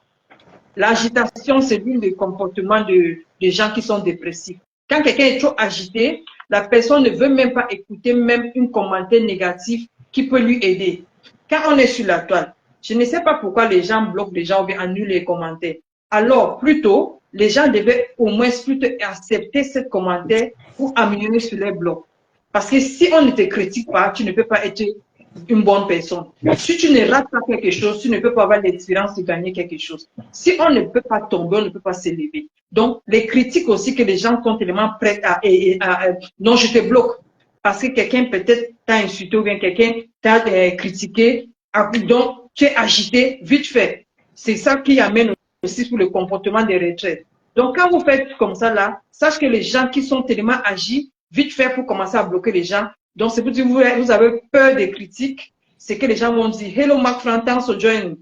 l'agitation, c'est l'une des comportements des gens qui sont dépressifs. Quand quelqu'un est trop agité, la personne ne veut même pas écouter même un commentaire négatif qui peut lui aider. Quand on est sur la toile, je ne sais pas pourquoi les gens bloquent les gens ou bien annulent les commentaires. Alors, plutôt, les gens devaient au moins plutôt accepter ce commentaire pour améliorer sur les blocs. Parce que si on ne te critique pas, tu ne peux pas être une bonne personne. Si tu ne rates pas quelque chose, tu ne peux pas avoir l'expérience de gagner quelque chose. Si on ne peut pas tomber, on ne peut pas s'élever. Donc, les critiques aussi que les gens sont tellement prêts à non, je te bloque. Parce que quelqu'un peut-être t'a insulté ou bien quelqu'un t'a critiqué. Donc, tu es agité, vite fait. C'est ça qui amène aussi sur le comportement des retraites. Donc, quand vous faites comme ça là, sache que les gens qui sont tellement agis, vite fait pour commencer à bloquer les gens. Donc, c'est pour dire que vous avez peur des critiques. C'est que les gens vont dire, hello, Mark Frank, thanks for joining.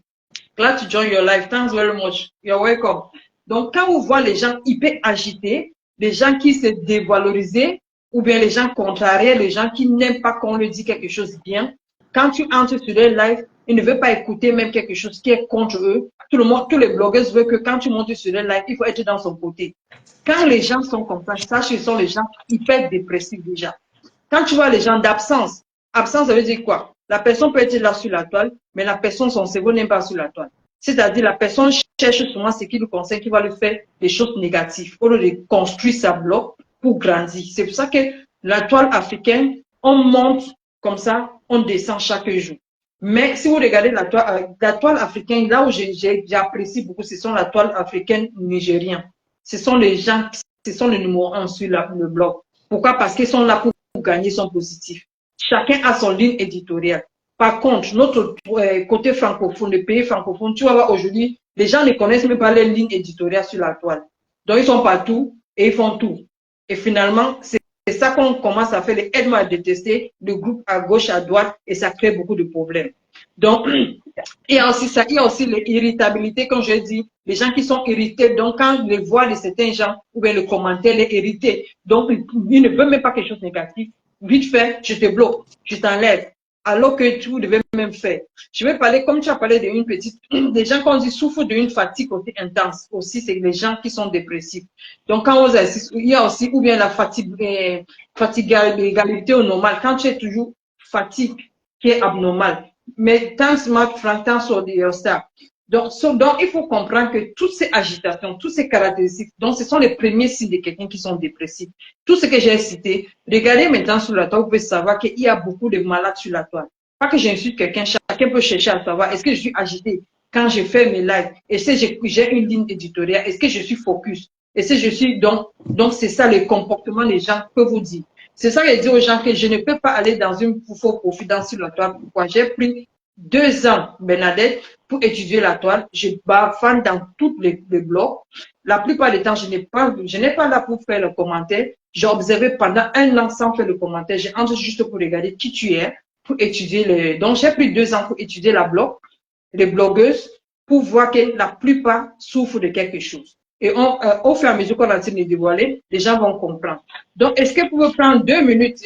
Glad to join your life. Thanks very much. You're welcome. Donc, quand vous voyez les gens hyper agités, les gens qui se dévalorisent, ou bien les gens contrariés, les gens qui n'aiment pas qu'on leur dise quelque chose bien. Quand tu entres sur les lives, ils ne veulent pas écouter même quelque chose qui est contre eux. Tout le monde, tous les blogueurs veulent que quand tu montes sur les lives, il faut être dans son côté. Quand les gens sont comme ça, sache qu'ils sont les gens hyper dépressifs déjà. Quand tu vois les gens d'absence, absence, ça veut dire quoi? La personne peut être là sur la toile, mais la personne, son cerveau n'est pas sur la toile. C'est-à-dire, la personne cherche souvent ce qui lui concerne, qui va lui faire des choses négatives, au lieu de construire sa bloc pour grandir. C'est pour ça que la toile africaine, on monte comme ça, on descend chaque jour. Mais si vous regardez la toile africaine, là où j'apprécie beaucoup, ce sont la toile africaine nigérienne. Ce sont les gens, ce sont les numéros 1 sur le blog. Pourquoi? Parce qu'ils sont là pour gagner son positif. Chacun a son ligne éditoriale. Par contre, notre côté francophone, le pays francophone, tu vas voir aujourd'hui, les gens ne connaissent même pas les lignes éditoriales sur la toile. Donc, ils sont partout et ils font tout. Et finalement, c'est ça qu'on commence à faire les aide-moi à détester, le groupe à gauche, à droite, et ça crée beaucoup de problèmes. Donc, il y a aussi ça, il y a aussi l'irritabilité, comme je dis, les gens qui sont irrités, donc quand ils voient de certains gens, ou bien le commentaire les irrités, donc ils ne veulent même pas quelque chose de négatif, vite fait, je te bloque, je t'enlève, alors que tu devais même faire. Je vais parler, comme tu as parlé d'une petite, des gens qu'on dit souffrent d'une fatigue aussi intense, aussi c'est les gens qui sont dépressifs. Donc quand vous assistez, il y a aussi, ou bien la fatigabilité au normal, quand tu es toujours fatigue qui est abnormale, mais tant smart, tant sur ça. Donc, il faut comprendre que toutes ces agitations, toutes ces caractéristiques, donc ce sont les premiers signes de quelqu'un qui sont dépressifs. Tout ce que j'ai cité, regardez maintenant sur la toile, vous pouvez savoir qu'il y a beaucoup de malades sur la toile. Pas que j'insulte quelqu'un, chacun peut chercher à savoir, est-ce que je suis agité quand je fais mes lives? Est-ce que j'ai une ligne éditoriale? Est-ce que je suis focus? Est-ce que je suis donc c'est ça les comportements des gens que vous dites. C'est ça que je dis aux gens que je ne peux pas aller dans une faux confidence sur la toile. Pourquoi? J'ai pris 2 ans, Bernadette, pour étudier la toile. Je bafane dans tous les blogs. La plupart du temps, je n'ai pas là pour faire le commentaire. J'ai observé pendant 1 an sans faire le commentaire. J'ai entré juste pour regarder qui tu es, pour étudier donc j'ai pris 2 ans pour étudier les blogueuses, pour voir que la plupart souffrent de quelque chose. Et au fur et à mesure qu'on a de les dévoiler, les gens vont comprendre. Donc, est-ce que vous pouvez prendre 2 minutes,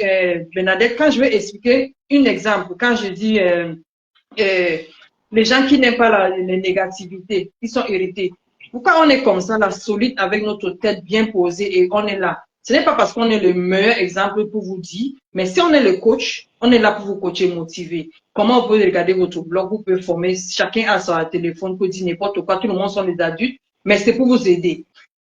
Bernadette, quand je vais expliquer un exemple, quand je dis les gens qui n'aiment pas les négativités, ils sont irrités. Pourquoi on est comme ça, là, solide, avec notre tête bien posée et on est là? Ce n'est pas parce qu'on est le meilleur exemple pour vous dire, mais si on est le coach, on est là pour vous coacher, motiver. Comment vous pouvez regarder votre blog, vous pouvez former, chacun a son téléphone, peut dire n'importe quoi, tout le monde sont des adultes, mais c'est pour vous aider.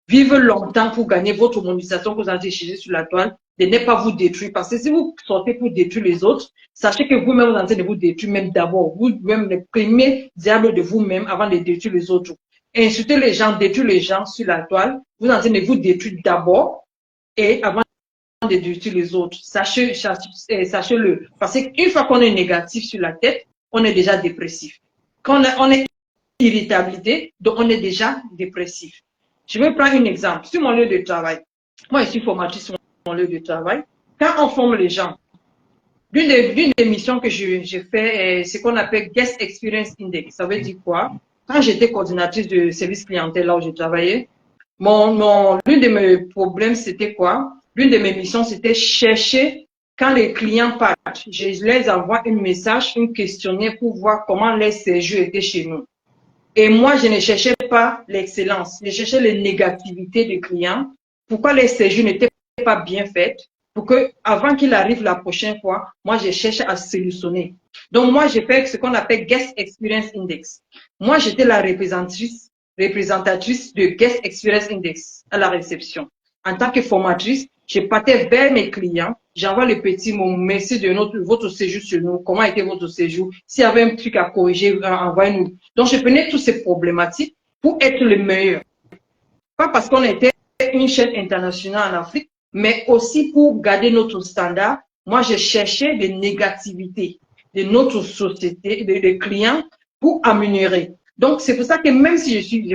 Vivre longtemps pour gagner votre monétisation que vous avez cherché sur la toile, de ne pas vous détruire. Parce que si vous sortez pour détruire les autres, sachez que vous-même, vous êtes en train de vous détruire même d'abord. Vous-même, le premier diable de vous-même avant de détruire les autres. Insulter les gens, détruire les gens sur la toile, vous êtes en train de vous détruire d'abord et avant de détruire les autres. Sachez-le. Parce qu'une fois qu'on est négatif sur la tête, on est déjà dépressif. Quand on est irritabilité, donc on est déjà dépressif. Je vais prendre un exemple. Sur mon lieu de travail, moi je suis formatrice sur mon lieu de travail. Quand on forme les gens, l'une des missions que je fais, c'est ce qu'on appelle Guest Experience Index. Ça veut dire quoi? Quand j'étais coordinatrice de service clientèle là où je travaillais, l'une de mes problèmes c'était quoi? L'une de mes missions c'était chercher quand les clients partent. Je les envoie un message, un questionnaire pour voir comment les séjours étaient chez nous. Et moi, je ne cherchais pas l'excellence, je cherchais les négativités des clients. Pourquoi les séjours n'étaient pas bien faits? Pour que, avant qu'il arrive la prochaine fois, moi, je cherche à solutionner. Donc, moi, j'ai fait ce qu'on appelle Guest Experience Index. Moi, j'étais la représentatrice de Guest Experience Index à la réception. En tant que formatrice, je partais vers mes clients, j'envoie le petit mot, merci de votre séjour sur nous, comment était votre séjour, s'il y avait un truc à corriger, envoyez-nous. Donc, je prenais toutes ces problématiques pour être le meilleur. Pas parce qu'on était une chaîne internationale en Afrique, mais aussi pour garder notre standard. Moi, je cherchais des négativités de notre société, des clients, pour améliorer. Donc, c'est pour ça que même si si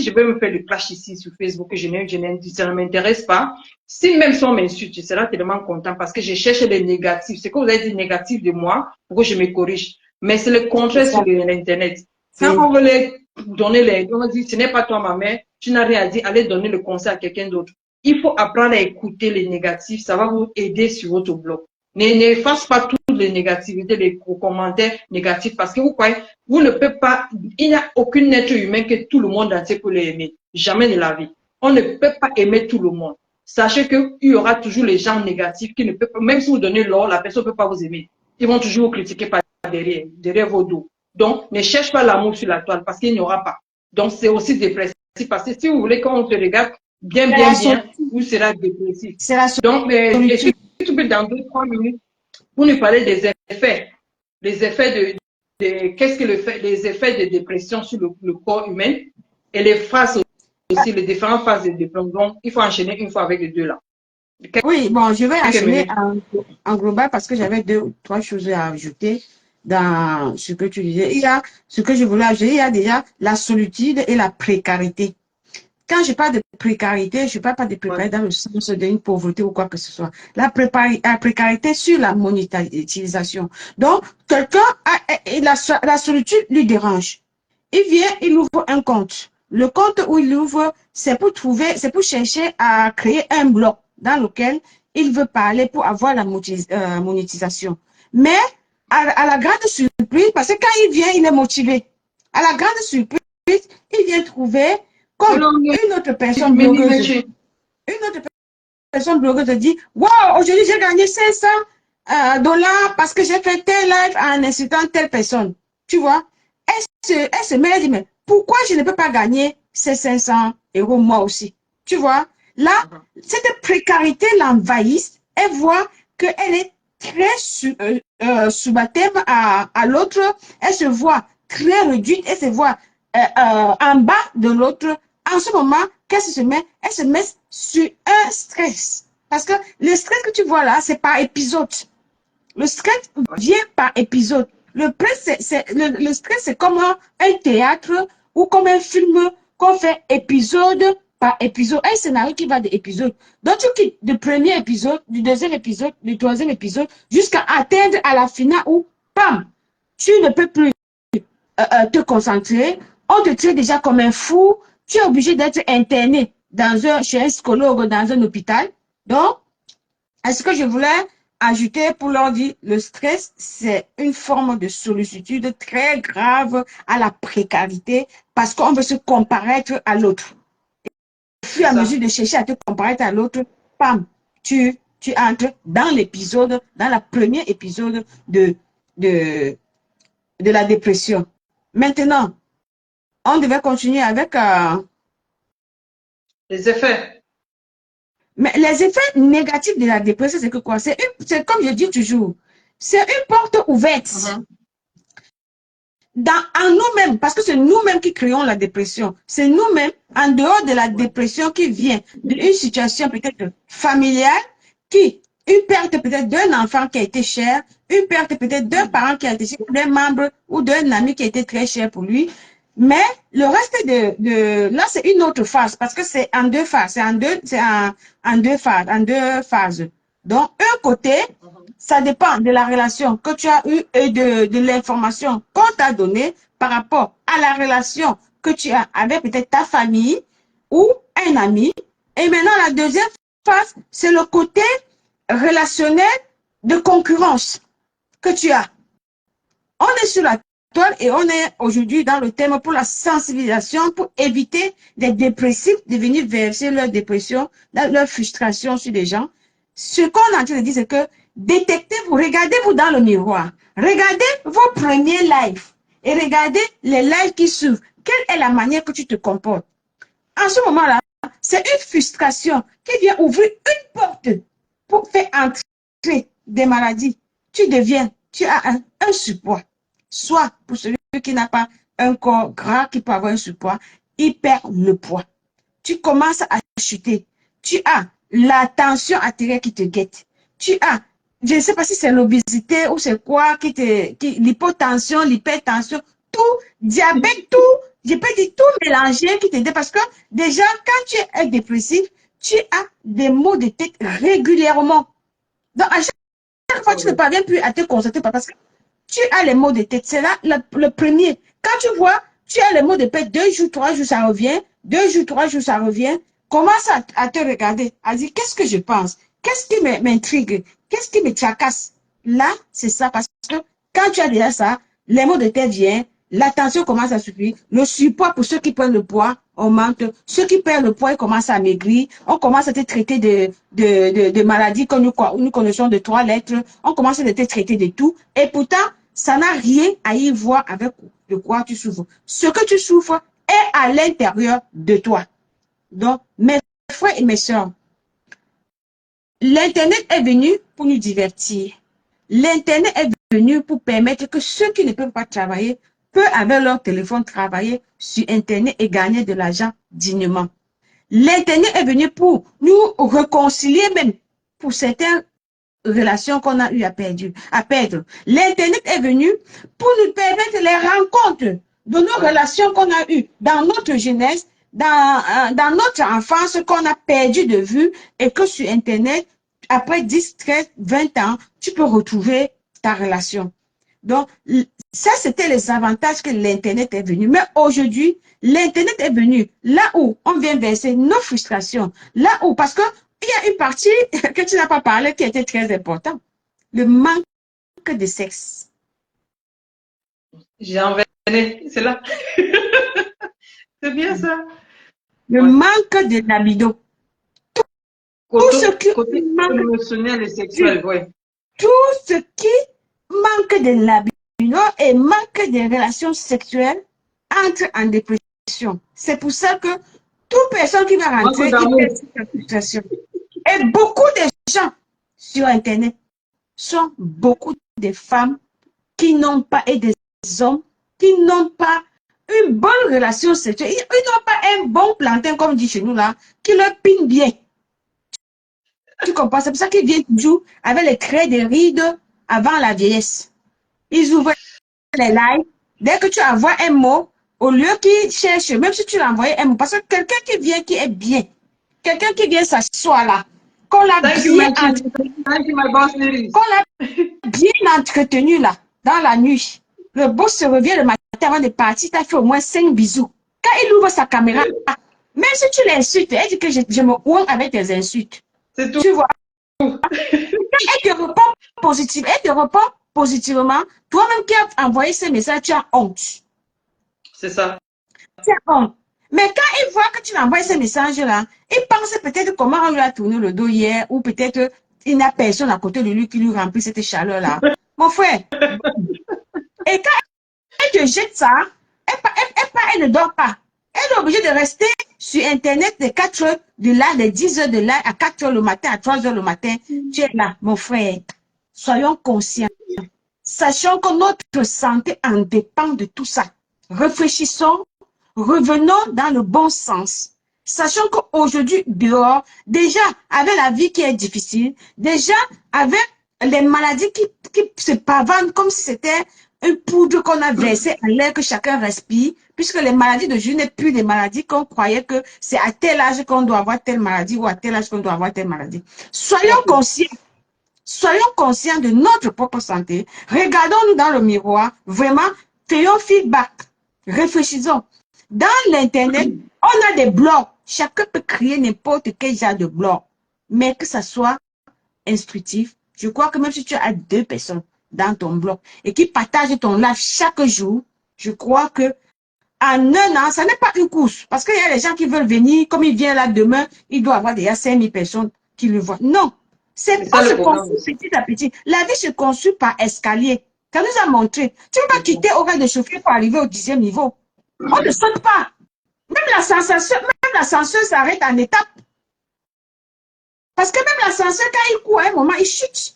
je veux me faire le clash ici sur Facebook, ça ne m'intéresse pas. Si même si on m'insulte, je serai tellement content parce que je cherche les négatifs. C'est que vous avez dit négatif de moi pour que je me corrige. Mais c'est le contraire sur l'Internet. Quand on veut les donner on dit, ce n'est pas toi ma mère, tu n'as rien à dire, allez donner le conseil à quelqu'un d'autre. il faut apprendre à écouter les négatifs. Ça va vous aider sur votre blog. N'efface pas toutes les négativités, les commentaires négatifs parce que vous croyez, vous ne pouvez pas, il n'y a aucun être humain que tout le monde entier peut l'aimer. Jamais de la vie. On ne peut pas aimer tout le monde. Sachez qu'il y aura toujours les gens négatifs qui ne peuvent pas, même si vous donnez l'or, la personne ne peut pas vous aimer. Ils vont toujours vous critiquer par derrière vos dos. Donc, ne cherche pas l'amour sur la toile parce qu'il n'y aura pas. Donc, c'est aussi dépressif parce que si vous voulez qu'on te regarde bien, vous serez dépressif. Donc, est-ce que tu peux dans 2-3 minutes pour nous parler des effets, les effets qu'est-ce que les effets de dépression sur le corps humain et les phases aussi, les différentes phases de dépression. Donc, il faut enchaîner une fois avec les deux là. Oui, bon, je vais enchaîner en global parce que j'avais 2 ou 3 choses à ajouter dans ce que tu disais. Il y a ce que je voulais ajouter, il y a déjà la solitude et la précarité. Quand je parle de précarité, je ne parle pas de précarité dans le sens d'une pauvreté ou quoi que ce soit. La précarité sur la monétisation. Donc, quelqu'un la solitude lui dérange. Il vient, il ouvre un compte. Le compte où il ouvre, c'est pour chercher à créer un bloc dans lequel il veut parler pour avoir la monétisation. Mais, à la grande surprise, parce que quand il vient, il est motivé. À la grande surprise, il vient trouver comme une autre personne blogueuse. Une autre personne blogueuse dit, wow, aujourd'hui j'ai gagné 500 $ parce que j'ai fait tel live en incitant telle personne. Tu vois? Elle se met, elle dit, mais pourquoi je ne peux pas gagner ces 500 € moi aussi? Tu vois? Là, cette précarité l'envahit. Elle voit qu'elle est très sous baptême à l'autre. Elle se voit très réduite. Elle se voit en bas de l'autre. En ce moment, qu'est-ce qui se met? Elle se met sur un stress. Parce que le stress que tu vois là, c'est par épisode. Le stress vient par épisode. Le stress, c'est comme un théâtre ou comme un film qu'on fait épisode par épisode. Un scénario qui va d'épisode. Donc, tu quittes du premier épisode, du deuxième épisode, du troisième épisode, jusqu'à atteindre à la finale où, bam, tu ne peux plus te concentrer. On te traite déjà comme un fou. Tu es obligé d'être interné chez un psychologue dans un hôpital. Donc, est-ce que je voulais ajouter pour leur dire, le stress, c'est une forme de sollicitude très grave à la précarité parce qu'on veut se comparaître à l'autre. Au fur et à mesure de chercher à te comparer à l'autre, pam, tu entres dans l'épisode, dans le premier épisode de la dépression. Maintenant, on devait continuer avec les effets. Mais les effets négatifs de la dépression, c'est que quoi? C'est comme je dis toujours, c'est une porte ouverte en nous-mêmes, parce que c'est nous-mêmes qui créons la dépression. C'est nous-mêmes, en dehors de la dépression qui vient d'une situation peut-être familiale, une perte peut-être d'un enfant qui a été cher, une perte peut-être d'un parent qui a été cher, d'un membre ou d'un ami qui a été très cher pour lui. Mais le reste là, c'est une autre phase parce que c'est en 2 phases. C'est en deux phases. Donc, un côté, ça dépend de la relation que tu as eue et de l'information qu'on t'a donnée par rapport à la relation que tu as avec peut-être ta famille ou un ami. Et maintenant, la deuxième phase, c'est le côté relationnel de concurrence que tu as. On est sur la toile et on est aujourd'hui dans le thème pour la sensibilisation, pour éviter des dépressifs de venir verser leur dépression, leur frustration sur les gens. Ce qu'on est en train de dire, c'est que détectez-vous, regardez-vous dans le miroir, regardez vos premiers lives et regardez les lives qui suivent. Quelle est la manière que tu te comportes? En ce moment-là, c'est une frustration qui vient ouvrir une porte pour faire entrer des maladies. Tu as un surpoids. Soit pour celui qui n'a pas un corps gras, qui peut avoir un surpoids, il perd le poids. Tu commences à chuter. Tu as la tension artérielle qui te guette. Tu as, je ne sais pas si c'est l'obésité ou c'est quoi, l'hypotension, l'hypertension, tout, diabète, tout, je peux dire tout mélangé qui t'aide parce que déjà, quand tu es dépressif, tu as des maux de tête régulièrement. Donc, à chaque fois, tu ne parviens plus à te concentrer parce que tu as les maux de tête. C'est là le premier. Quand tu vois, tu as les maux de tête, 2 jours, 3 jours, ça revient. 2 jours, 3 jours, ça revient. commence à te regarder, à dire qu'est-ce que je pense, qu'est-ce qui m'intrigue, qu'est-ce qui me tracasse. Là, c'est ça, parce que quand tu as déjà ça, les mots de tête viennent, l'attention commence à suffire, le surpoids pour ceux qui prennent le poids augmente, ceux qui perdent le poids, ils commencent à maigrir, on commence à te traiter de maladies que nous connaissons de 3 lettres, on commence à te traiter de tout, et pourtant, ça n'a rien à y voir avec de quoi tu souffres. Ce que tu souffres est à l'intérieur de toi. Donc, mes frères et mes sœurs, l'Internet est venu pour nous divertir. L'Internet est venu pour permettre que ceux qui ne peuvent pas travailler peuvent, avec leur téléphone, travailler sur Internet et gagner de l'argent dignement. L'Internet est venu pour nous réconcilier même pour certaines relations qu'on a eu à perdre. L'Internet est venu pour nous permettre les rencontres de nos relations qu'on a eues dans notre jeunesse, dans notre enfance, qu'on a perdu de vue et que sur Internet, après 10, 13, 20 ans, tu peux retrouver ta relation. Donc, ça, c'était les avantages que l'Internet est venu. Mais aujourd'hui, l'Internet est venu là où on vient verser nos frustrations, là où, parce que il y a une partie que tu n'as pas parlé qui était très importante. Le manque de sexe. J'en venais, c'est là. C'est bien ça. Le manque de libido. Tout ce qui manque émotionnel et sexuel, oui. Tout ce qui manque de libido et manque de relations sexuelles entre en dépression. C'est pour ça que toute personne qui va rentrer, il perd sa frustration. Et beaucoup de gens sur Internet sont beaucoup de femmes qui n'ont pas, et des hommes qui n'ont pas une bonne relation sexuelle. Ils n'ont pas un bon plantain, comme dit chez nous là, qui leur pine bien. Tu comprends? C'est pour ça qu'ils viennent toujours avec les traits de rides avant la vieillesse. Ils ouvrent les lives. Dès que tu envoies un mot, au lieu qu'ils cherchent, même si tu l'envoies un mot, parce que quelqu'un qui vient, qui est bien, quelqu'un qui vient s'asseoir là, qu'on l'a bien entretenu là, dans la nuit. Le boss se revient le matin avant de partir, tu as fait au moins 5 bisous. Quand il ouvre sa caméra, même si tu l'insultes, elle dit que je me honte avec tes insultes. C'est tout. Tu vois? Elle te répond positivement. Toi-même qui as envoyé ce message, tu as honte. C'est ça. Tu as honte. Mais quand il voit que tu l'as envoyé ce message-là, il pense peut-être comment on lui a tourné le dos hier, ou peut-être il n'y a personne à côté de lui qui lui remplit cette chaleur-là. Mon frère. Et quand elle te jette ça, elle ne dort pas. Elle est obligée de rester sur Internet de 4 heures de là, de 10 heures de là, à 4 heures le matin, à 3 heures le matin. Tu es là, mon frère. Soyons conscients. Sachons que notre santé en dépend de tout ça. Réfléchissons, revenons dans le bon sens. Sachant qu'aujourd'hui, dehors, déjà, avec la vie qui est difficile, déjà, avec les maladies qui se pavanent comme si c'était une poudre qu'on a versée à l'air que chacun respire, puisque les maladies de jus n'est plus des maladies qu'on croyait que c'est à tel âge qu'on doit avoir telle maladie ou à tel âge qu'on doit avoir telle maladie. Soyons conscients de notre propre santé. Regardons-nous dans le miroir. Vraiment, faisons feedback. Réfléchissons. Dans l'Internet, on a des blogs. Chacun peut créer n'importe quel genre de blog. Mais que ça soit instructif. Je crois que même si tu as 2 personnes dans ton blog et qui partagent ton live chaque jour, je crois que en 1 an, ça n'est pas une course. Parce qu'il y a des gens qui veulent venir, comme il vient là demain, il doit avoir déjà 5000 personnes qui le voient. Non. C'est pas se construire petit à petit. La vie se construit par escalier. Ça nous a montré. Tu ne peux pas quitter au rez-de-chaussée pour arriver au 10e niveau. On ne saute pas. Même l'ascenseur s'arrête en étape. Parce que même l'ascenseur, quand il court à un moment, il chute.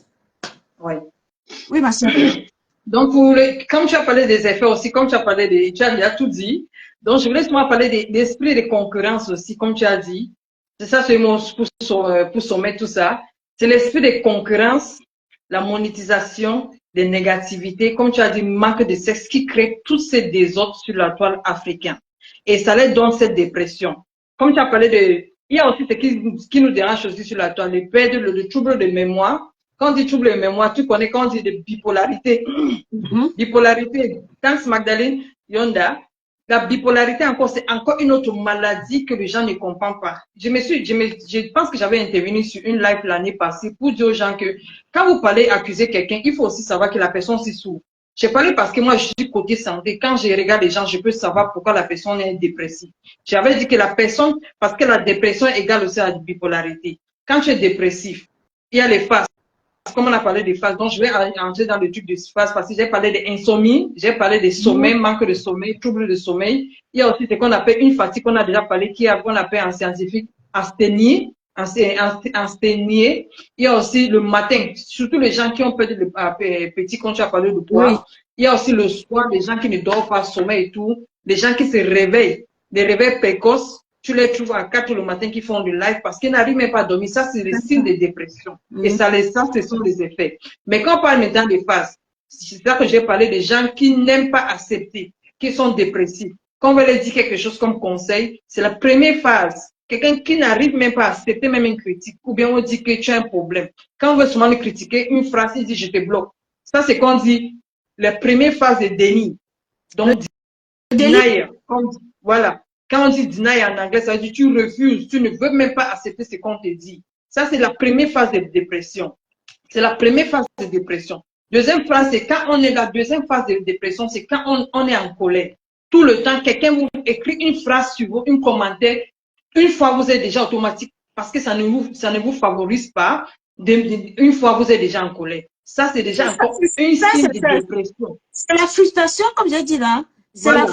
Oui. Oui, ma soeur. Donc, comme tu as parlé des effets aussi, comme tu as parlé tu as déjà tout dit. Donc, je voulais seulement parler d'esprit de concurrence aussi, comme tu as dit. C'est ça, c'est pour sommer tout ça. C'est l'esprit de concurrence, la monétisation des négativités, comme tu as dit, manque de sexe qui crée tous ces désordres sur la toile africaine. Et ça leur donne cette dépression. Comme tu as parlé il y a aussi ce qui nous dérange aussi sur la toile, le trouble de mémoire. Quand on dit trouble de mémoire, tu connais quand on dit de bipolarité. Bipolarité. Thanks Magdalene Yonda. La bipolarité encore, c'est encore une autre maladie que les gens ne comprennent pas. Je pense que j'avais intervenu sur une live l'année passée pour dire aux gens que quand vous parlez accuser quelqu'un, il faut aussi savoir que la personne s'y souffre. J'ai parlé parce que moi, je suis côté santé. Quand je regarde les gens, je peux savoir pourquoi la personne est dépressive. J'avais dit que la personne, parce que la dépression est égale aussi à la bipolarité. Quand tu es dépressif, il y a les phases. Comme on a parlé des phases, donc je vais entrer dans le truc de phases parce que j'ai parlé d'insomnie, j'ai parlé de sommeil, manque de sommeil, trouble de sommeil. Il y a aussi ce qu'on appelle une fatigue qu'on a déjà parlé, qu'on appelle en scientifique asthénie. Asthénie. Il y a aussi le matin, surtout les gens qui ont perdu le petit, quand tu as parlé de poids. Oui. Il y a aussi le soir, les gens qui ne dorment pas, sommeil et tout. Les gens qui se réveillent, les réveils précoces. Tu les trouves à 4 le matin qui font du live parce qu'ils n'arrivent même pas à dormir. Ça, c'est le signe de dépression. Et ça, ce sont les effets. Mais quand on parle maintenant des phases, c'est ça que j'ai parlé des gens qui n'aiment pas accepter, qui sont dépressifs. Quand on va leur dire quelque chose comme conseil, c'est la première phase. Quelqu'un qui n'arrive même pas à accepter même une critique, ou bien on dit que tu as un problème. Quand on veut souvent le critiquer, une phrase, il dit je te bloque. Ça, c'est qu'on dit la première phase de déni. Donc, denial. Voilà. Quand on dit deny en anglais, ça veut dire tu refuses, tu ne veux même pas accepter ce qu'on te dit. Ça, c'est la première phase de dépression. C'est la première phase de dépression. Deuxième phase, c'est quand on est la deuxième phase de dépression, c'est quand on est en colère. Tout le temps, quelqu'un vous écrit une phrase sur vous, un commentaire. Une fois, vous êtes déjà automatique parce que ça ne vous favorise pas. Une fois, vous êtes déjà en colère. Ça, c'est déjà encore une signe de dépression. C'est la frustration, comme j'ai dit là. C'est la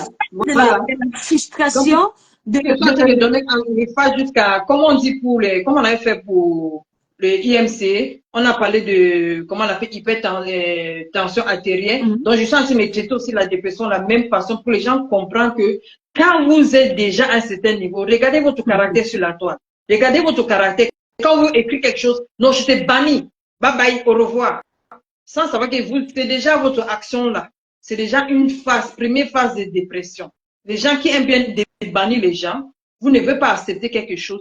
frustration de donner les phases jusqu'à, comment on dit comment on avait fait pour le IMC, on a parlé de, comment on a fait hypertension artérielle. Donc, je suis en train de traiter aussi la dépression de la même façon pour les gens comprennent que quand vous êtes déjà à un certain niveau, regardez votre caractère sur la toile. Regardez votre caractère. Quand vous écrivez quelque chose, non, je t'ai banni. Bye bye, au revoir. Sans savoir que c'est déjà votre action là. C'est déjà une phase, première phase de dépression. Les gens qui aiment bien bannir les gens, vous ne voulez pas accepter quelque chose.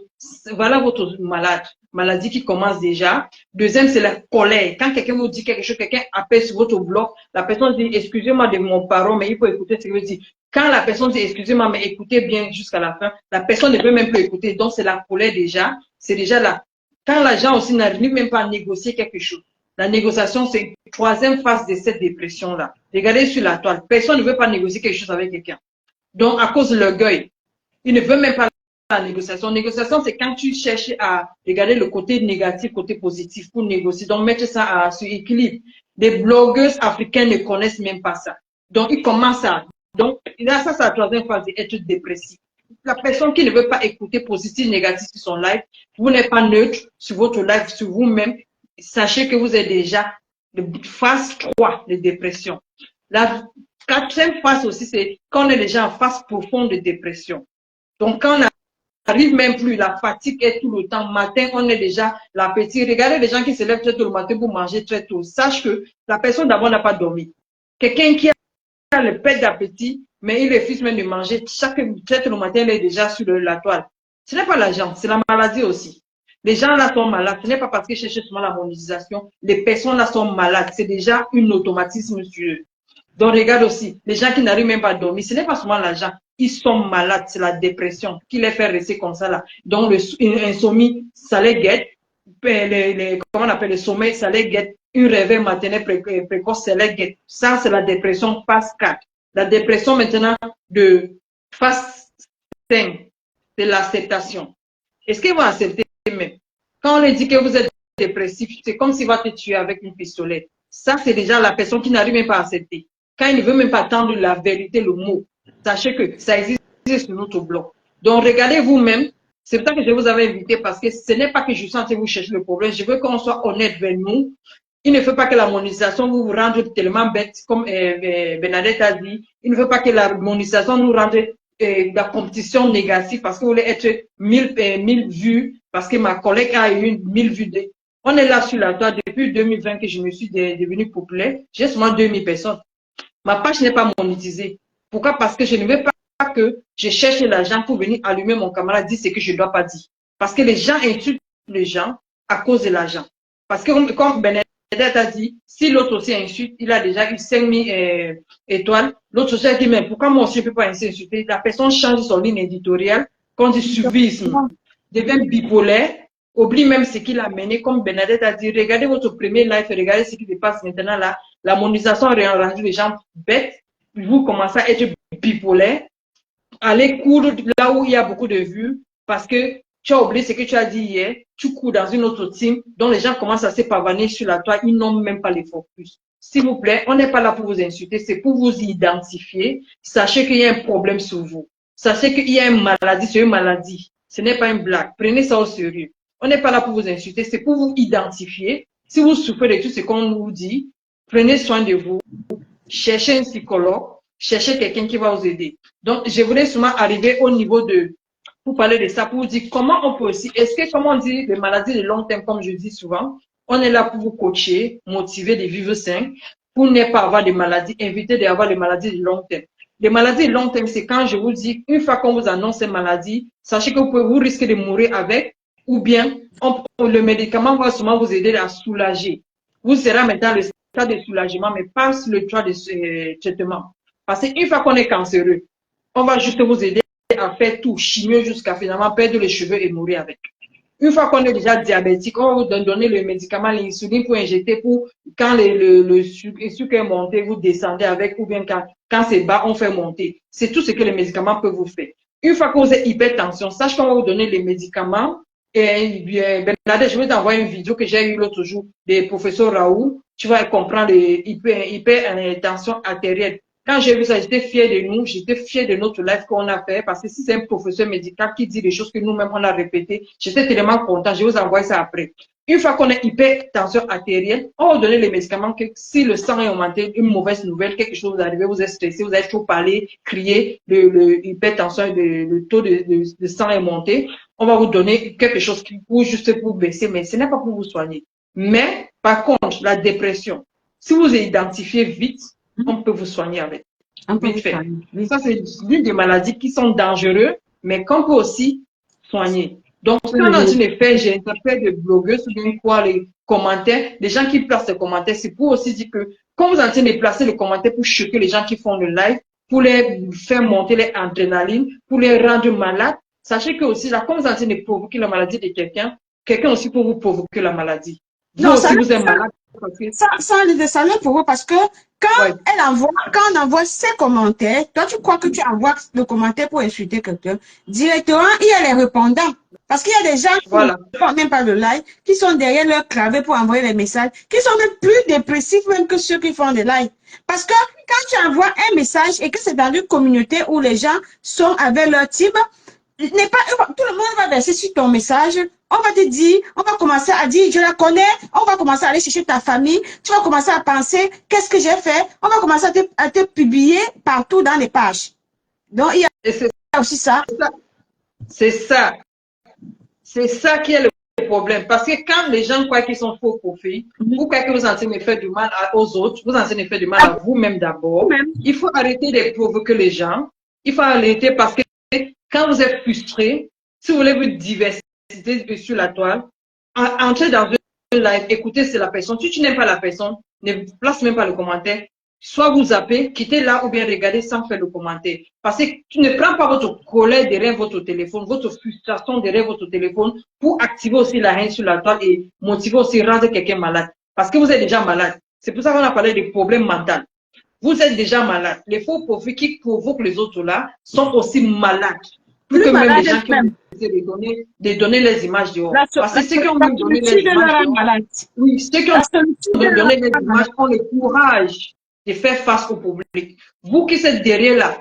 Voilà votre maladie qui commence déjà. Deuxième, c'est la colère. Quand quelqu'un vous dit quelque chose, quelqu'un appelle sur votre blog, la personne dit, excusez-moi de mon parole, mais il faut écouter ce que je dis. Quand la personne dit, excusez-moi, mais écoutez bien jusqu'à la fin, la personne ne peut même plus écouter. Donc, c'est la colère déjà. C'est déjà là. Quand les gens aussi n'arrivent même pas à négocier quelque chose. La négociation, c'est une troisième phase de cette dépression-là. Regardez sur la toile. Personne ne veut pas négocier quelque chose avec quelqu'un. Donc, à cause de l'orgueil, il ne veut même pas la négociation. Négociation, c'est quand tu cherches à regarder le côté négatif, côté positif pour négocier. Donc, mettre ça sur équilibre. Les blogueuses africaines ne connaissent même pas ça. Donc, ils commencent à... Donc, là, ça, c'est la troisième phase d'être dépressif. La personne qui ne veut pas écouter positif, négatif sur son live, vous n'êtes pas neutre sur votre live, sur vous-même. Sachez que vous êtes déjà de phase 3 de dépression. La quatrième phase aussi, c'est quand on est déjà en phase profonde de dépression. Donc, quand on n'arrive même plus, la fatigue est tout le temps. Matin, on est déjà l'appétit. Regardez les gens qui se lèvent très tôt le matin pour manger très tôt. Sache que la personne d'abord n'a pas dormi. Quelqu'un qui a le perte d'appétit, mais il refuse même de manger. Très tôt le matin, il est déjà sur la toile. Ce n'est pas l'argent, c'est la maladie aussi. Les gens là sont malades. Ce n'est pas parce qu'ils cherchent seulement la monétisation. Les personnes là sont malades. C'est déjà un automatisme sur eux. Donc, regarde aussi, les gens qui n'arrivent même pas à dormir, ce n'est pas seulement l'argent. Ils sont malades. C'est la dépression qui les fait rester comme ça là. Donc, l'insomnie, ça les guette. Comment on appelle le sommeil, ça les guette. Un réveil matinal précoce, ça les guette. Ça, c'est la dépression phase 4. La dépression maintenant de phase 5, c'est l'acceptation. Est-ce qu'ils vont accepter même? Quand on leur dit que vous êtes dépressif, c'est comme s'il va te tuer avec une pistolet. Ça, c'est déjà la personne qui n'arrive même pas à accepter. Quand il ne veut même pas attendre la vérité, le mot, sachez que ça existe sur notre blog. Donc, regardez vous-même. C'est pour ça que je vous avais invité parce que ce n'est pas que je suis en train de vous chercher le problème. Je veux qu'on soit honnête vers nous. Il ne faut pas que la monétisation vous rende tellement bête, comme Bernadette a dit. Il ne faut pas que la monétisation nous rende la compétition négative parce que vous voulez être 1000 vues, parce que ma collègue a eu 1000 vues. On est là sur la toile depuis 2020 que je me suis devenue populaire. J'ai seulement 2000 personnes. Ma page n'est pas monétisée. Pourquoi? Parce que je ne veux pas que je cherche l'argent pour venir allumer mon camarade, dire ce que je ne dois pas dire. Parce que les gens insultent les gens à cause de l'argent. Parce que comme Bernadette a dit, si l'autre aussi insulte, il a déjà eu 5000 étoiles. L'autre aussi a dit, mais pourquoi moi aussi je ne peux pas insulter? La personne change son ligne éditoriale, quand dit suivisme, devient bipolaire, oublie même ce qu'il a mené, comme Bernadette a dit, regardez votre premier live et regardez ce qui se passe maintenant là. La monétisation a rendu les gens bêtes. Vous commencez à être bipolaire. Allez coudre là où il y a beaucoup de vues parce que tu as oublié ce que tu as dit hier. Tu cours dans une autre team dont les gens commencent à se pavaner sur la toile. Ils n'ont même pas les focus. S'il vous plaît, on n'est pas là pour vous insulter, c'est pour vous identifier. Sachez qu'il y a un problème sur vous. Sachez qu'il y a une maladie, c'est une maladie. Ce n'est pas une blague. Prenez ça au sérieux. On n'est pas là pour vous insulter, c'est pour vous identifier. Si vous souffrez de tout ce qu'on vous dit, prenez soin de vous. Cherchez un psychologue, cherchez quelqu'un qui va vous aider. Donc, je voulais seulement arriver au niveau de, pour parler de ça, pour vous dire comment on peut aussi, est-ce que, comme on dit, les maladies de long terme, comme je dis souvent, on est là pour vous coacher, motiver de vivre sain, pour ne pas avoir des maladies, éviter d'avoir des maladies de long terme. Les maladies de long terme, c'est quand je vous dis, une fois qu'on vous annonce une maladie, sachez que vous risquez de mourir avec, ou bien le médicament va sûrement vous aider à soulager. Vous serez maintenant le stade de soulagement, mais pas le choix de traitement. Parce qu'une fois qu'on est cancéreux, on va juste vous aider à faire tout, chimio jusqu'à finalement perdre les cheveux et mourir avec. Une fois qu'on est déjà diabétique, on va vous donner le médicament, l'insuline pour injecter pour quand le sucre est monté, vous descendez avec, ou bien quand c'est bas, on fait monter. C'est tout ce que les médicaments peuvent vous faire. Une fois que vous êtes hypertension, sache qu'on va vous donner les médicaments. Et Bernadette, je vais t'envoyer une vidéo que j'ai eue l'autre jour des professeurs Raoult. Tu vas comprendre l'hypertension artérielle. Quand j'ai vu ça, j'étais fière de nous, j'étais fière de notre live qu'on a fait, parce que si c'est un professeur médical qui dit des choses que nous-mêmes on a répétées, j'étais tellement content, je vais vous envoyer ça après. Une fois qu'on a hypertension artérielle, on va donner les médicaments que si le sang est augmenté, une mauvaise nouvelle, quelque chose vous arrive, vous êtes stressé, vous êtes trop parler, crier, l'hypertension, le taux de sang est monté, on va vous donner quelque chose pour juste pour baisser, mais ce n'est pas pour vous soigner. Mais, par contre, la dépression, si vous identifiez vite, on peut vous soigner avec. Vite fait. Ça, c'est l'une des maladies qui sont dangereuses, mais qu'on peut aussi soigner. Donc, ce qu'on est en train de faire, j'ai interprété des blogueuses ou bien quoi, les commentaires, les gens qui placent les commentaires, c'est pour aussi dire que quand vous êtes en train de placer les commentaires pour choquer les gens qui font le live, pour les faire monter les adrénaline, pour les rendre malades, sachez que aussi, là, comme vous êtes en train de provoquer la maladie de quelqu'un, quelqu'un aussi peut vous provoquer la maladie. Vous Non, aussi, vous êtes malade. Ça ne pour vous parce que quand on envoie ses commentaires, toi tu crois que tu envoies le commentaire pour insulter quelqu'un, directement il y a les répondants. Parce qu'il y a des gens qui ne font même pas le live, qui sont derrière leur clavier pour envoyer les messages, qui sont même plus dépressifs même que ceux qui font des lives. Parce que quand tu envoies un message et que c'est dans une communauté où les gens sont avec leur team, tout le monde va verser sur ton message. On va te dire, on va commencer à dire, je la connais, on va commencer à aller chercher ta famille, tu vas commencer à penser, qu'est-ce que j'ai fait? On va commencer à te publier partout dans les pages. Donc, il y a aussi ça. C'est ça. C'est ça qui est le problème. Parce que quand les gens croient qu'ils sont faux profils, ou croient que vous êtes en train de faire du mal aux autres, vous êtes en train de faire du mal à vous-même d'abord, il faut arrêter de provoquer les gens. Il faut arrêter parce que quand vous êtes frustré, si vous voulez vous diversifier sur la toile, entrez dans un live, écoutez c'est la personne. Si tu n'aimes pas la personne, ne place même pas le commentaire. Soit vous zappez, quittez là ou bien regardez sans faire le commentaire. Parce que tu ne prends pas votre colère derrière votre téléphone, votre frustration derrière votre téléphone pour activer aussi la haine sur la toile et motiver aussi rendre quelqu'un malade. Parce que vous êtes déjà malade. C'est pour ça qu'on a parlé des problèmes mentaux. Vous êtes déjà malade. Les faux profils qui provoquent les autres là sont aussi malades. Plus que même les gens qui ont de donner les images dehors. Parce que ceux qui ont donné les images dehors, oui, ceux qui ont donné les images ont le courage de faire face au public. Vous qui êtes derrière là,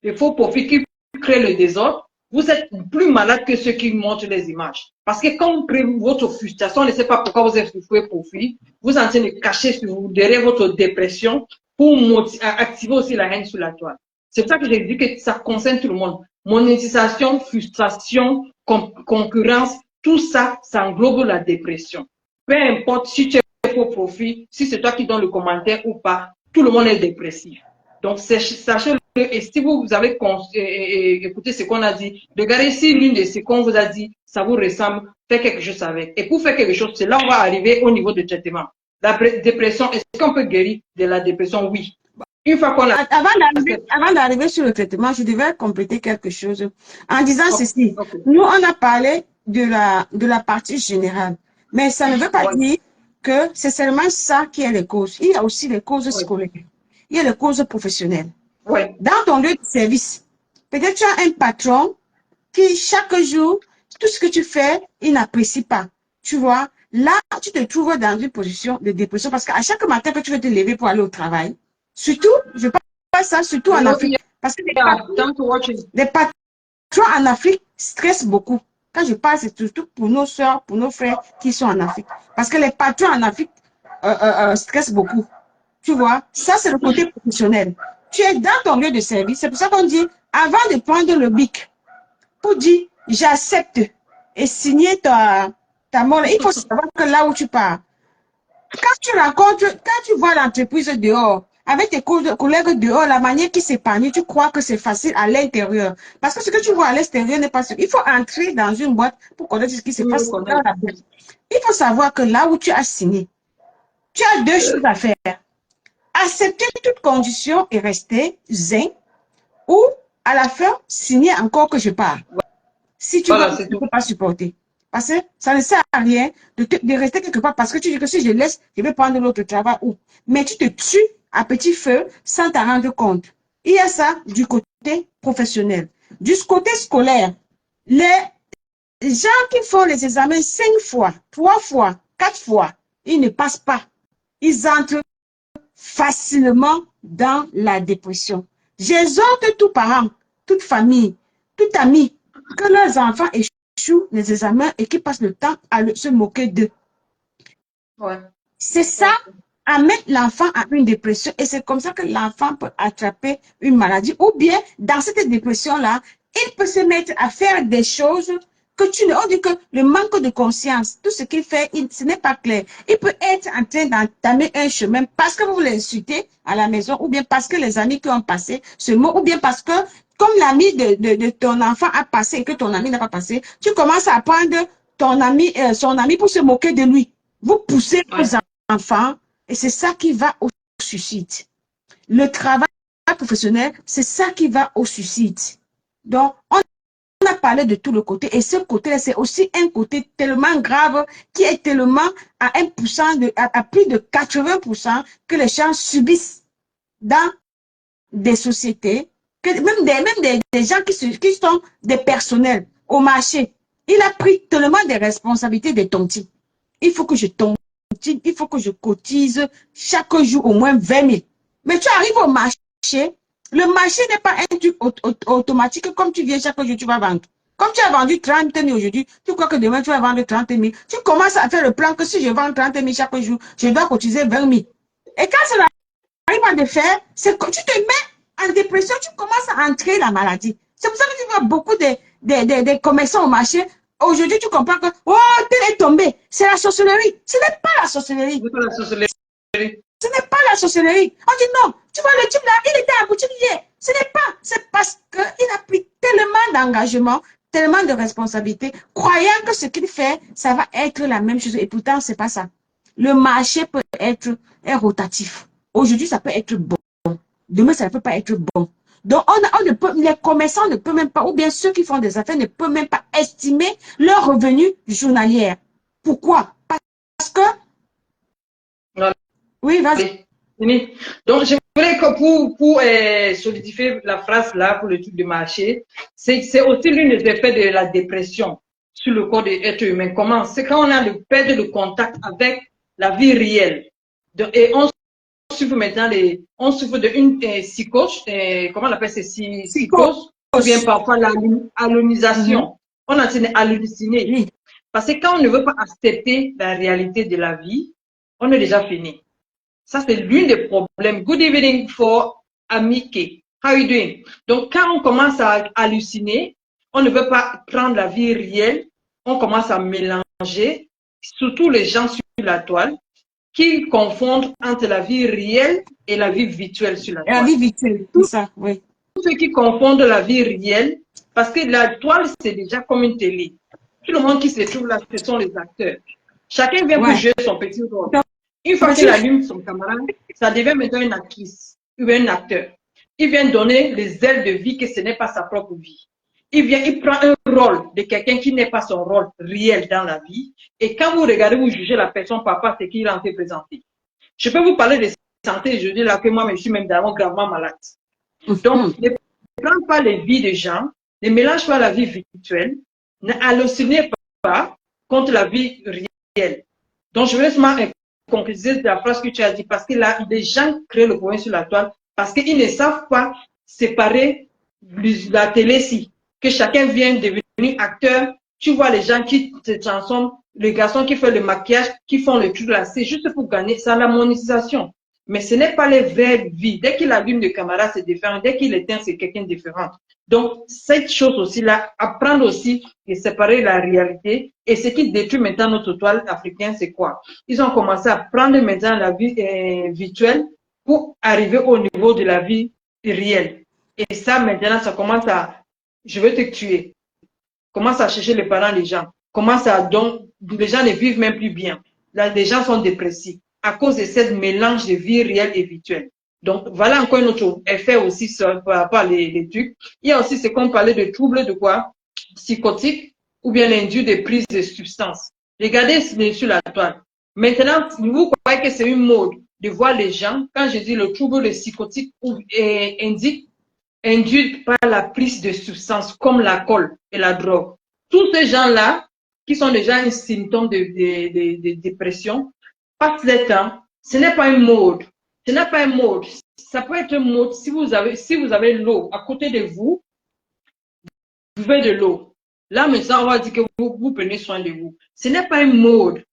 les faux profils qui créent le désordre, vous êtes plus malade que ceux qui montrent les images. Parce que quand vous créez votre frustration, on ne sait pas pourquoi vous êtes frustré profil, vous êtes en train de cacher sur vous derrière votre dépression pour activer aussi la haine sur la toile. C'est pour ça que j'ai dit que ça concerne tout le monde. Monétisation, frustration, concurrence, tout ça, ça englobe la dépression. Peu importe si tu es faux profil, si c'est toi qui donnes le commentaire ou pas, tout le monde est dépressif. Donc, sachez-le, et si vous avez écouté ce qu'on a dit, regardez si l'une de ce qu'on vous a dit, ça vous ressemble, faites quelque chose avec. Et pour faire quelque chose, c'est là où on va arriver au niveau de traitement. La dépression, est-ce qu'on peut guérir de la dépression? Oui. Une fois qu'on a... Avant d'arriver sur le traitement, je devais compléter quelque chose en disant Okay. ceci. Okay. Nous, on a parlé de la partie générale, mais ça ne veut pas dire que c'est seulement ça qui est les causes. Il y a aussi les causes scolaires. Il y a les causes professionnelles. Ouais. Dans ton lieu de service, peut-être tu as un patron qui, chaque jour, tout ce que tu fais, il n'apprécie pas. Tu vois, là, tu te trouves dans une position de dépression parce qu'à chaque matin que tu veux te lever pour aller au travail, surtout, je parle pas ça, surtout en Afrique, parce que les patrons en Afrique stressent beaucoup. Quand je parle, c'est surtout pour nos soeurs, pour nos frères qui sont en Afrique. Parce que les patrons en Afrique stressent beaucoup. Tu vois, ça, c'est le côté professionnel. Tu es dans ton lieu de service. C'est pour ça qu'on dit, avant de prendre le bic, pour dire, j'accepte et signer ta mort, il faut savoir que là où tu pars, quand tu vois l'entreprise dehors, avec tes collègues dehors, la manière qui s'épanouit, tu crois que c'est facile à l'intérieur. Parce que ce que tu vois à l'extérieur n'est pas sûr. Il faut entrer dans une boîte pour connaître ce qui se passe dans la boîte. Il faut savoir que là où tu as signé, tu as deux choses à faire. Accepter toutes conditions et rester zen, ou à la fin, signer encore que je pars. Si tu voilà, ne peux pas supporter. Parce que ça ne sert à rien de rester quelque part parce que tu dis que si je laisse, je vais prendre l'autre travail. Mais tu te tues à petit feu sans t'en rendre compte. Il y a ça du côté professionnel. Du côté scolaire, les gens qui font les examens 5 fois, 3 fois, 4 fois, ils ne passent pas. Ils entrent facilement dans la dépression. J'exhorte tous parents, toute famille, tout ami, que leurs enfants échouent les examens et qu'ils passent le temps à se moquer d'eux. Ouais. C'est ça, à mettre l'enfant à une dépression et c'est comme ça que l'enfant peut attraper une maladie ou bien dans cette dépression-là, il peut se mettre à faire des choses que on dit que le manque de conscience, tout ce qu'il fait, ce n'est pas clair. Il peut être en train d'entamer un chemin parce que vous l'insultez à la maison ou bien parce que les amis qui ont passé ce mot ou bien parce que comme l'ami de ton enfant a passé et que ton ami n'a pas passé, tu commences à prendre ton ami, son ami pour se moquer de lui. Vous poussez vos enfants et c'est ça qui va au suicide. Le travail professionnel, c'est ça qui va au suicide. Donc, on a parlé de tout le côté et ce côté-là, c'est aussi un côté tellement grave qui est tellement à 1%, à plus de 80% que les gens subissent dans des sociétés, que même des gens qui sont des personnels au marché. Il a pris tellement de responsabilités des tontines. Il faut que je tontine, il faut que je cotise chaque jour au moins 20 000. Mais tu arrives au marché, le marché n'est pas un truc automatique comme tu viens chaque jour, tu vas vendre. Comme tu as vendu 30 000 aujourd'hui, tu crois que demain tu vas vendre 30 000. Tu commences à faire le plan que si je vends 30 000 chaque jour, je dois cotiser 20 000. Et quand ça n'arrive pas de faire, c'est que tu te mets en dépression, tu commences à entrer la maladie. C'est pour ça que tu vois beaucoup de commerçants au marché. Aujourd'hui, tu comprends que, oh, tel est tombé. C'est la sorcellerie. Ce n'est pas la sorcellerie. C'est pas la sorcellerie. Ce n'est pas la sorcellerie. On dit non. Tu vois, le type là, il était à boutique hier. Ce n'est pas. C'est parce qu'il a pris tellement d'engagement, tellement de responsabilités, croyant que ce qu'il fait, ça va être la même chose. Et pourtant, c'est pas ça. Le marché peut être rotatif. Aujourd'hui, ça peut être bon. Demain, ça ne peut pas être bon. Donc, les commerçants ne peuvent même pas, ou bien ceux qui font des affaires ne peuvent même pas estimer leur revenu journalier. Pourquoi? Parce que... Voilà. Oui, vas-y. Donc, je voudrais que pour solidifier la phrase là, pour le truc de marché, c'est aussi l'un des effets de la dépression sur le corps de l'être humain. Comment? C'est quand on a perdre le contact avec la vie réelle. Et on souffre maintenant on souffre d'une psychose, comment on appelle ça, psychose, ou bien parfois l'hallucination. On a halluciné. Parce que quand on ne veut pas accepter la réalité de la vie, on est déjà fini. Ça, c'est l'un des problèmes. Good evening for Amike. How are you doing? Donc, quand on commence à halluciner, on ne veut pas prendre la vie réelle, on commence à mélanger, surtout les gens sur la toile, qui confondent entre la vie réelle et la vie virtuelle sur la toile. La vie virtuelle, tout ça, oui. Tous ceux qui confondent la vie réelle, parce que la toile, c'est déjà comme une télé. Tout le monde qui se trouve là, ce sont les acteurs. Chacun vient pour jouer son petit rôle. Une fois qu'il allume son camarade, ça devient maintenant une actrice ou un acteur. Il vient donner les ailes de vie que ce n'est pas sa propre vie. Il prend un rôle de quelqu'un qui n'est pas son rôle réel dans la vie. Et quand vous regardez, vous jugez la personne par rapport à ce qu'il est en train de présenter. Je peux vous parler de santé, je dis là que moi, je suis même d'abord gravement malade. Donc, ne prends pas les vies des gens, ne mélange pas la vie virtuelle, ne hallucinez pas contre la vie réelle. Donc, je vais seulement concrétiser la phrase que tu as dit, parce que là, les gens créent le problème sur la toile, parce qu'ils ne savent pas séparer la télé-ci, que chacun vient devenir acteur. Tu vois les gens qui se transforment, les garçons qui font le maquillage, qui font le truc là, c'est juste pour gagner, ça la monétisation. Mais ce n'est pas les vraies vies. Dès qu'il allume le camarade, c'est différent. Dès qu'il éteint, c'est quelqu'un de différent. Donc, cette chose aussi-là, apprendre aussi et séparer la réalité. Et ce qui détruit maintenant notre toile africaine, c'est quoi? Ils ont commencé à prendre maintenant la vie virtuelle pour arriver au niveau de la vie réelle. Et ça, maintenant, ça commence à, je vais te tuer. Commence à chercher les parents des gens. Commence à, donc, les gens ne vivent même plus bien. Là, les gens sont dépressifs à cause de ce mélange de vie réelle et virtuelle. Donc, voilà encore un autre effet aussi par rapport à les trucs. Il y a aussi ce qu'on parlait de troubles de quoi? Psychotiques ou bien l'induit de prise de substances. Regardez sur la toile. Maintenant, vous croyez que c'est une mode de voir les gens, quand je dis le trouble de psychotique induit par la prise de substances comme l'alcool et la drogue. Tous ces gens-là, qui sont déjà un symptôme de dépression, passent le temps. Ce n'est pas une mode. Ce n'est pas une mode. Ça peut être une mode si vous avez l'eau à côté de vous, vous buvez de l'eau. Là, maintenant, on va dire que vous prenez soin de vous. Ce n'est pas une mode.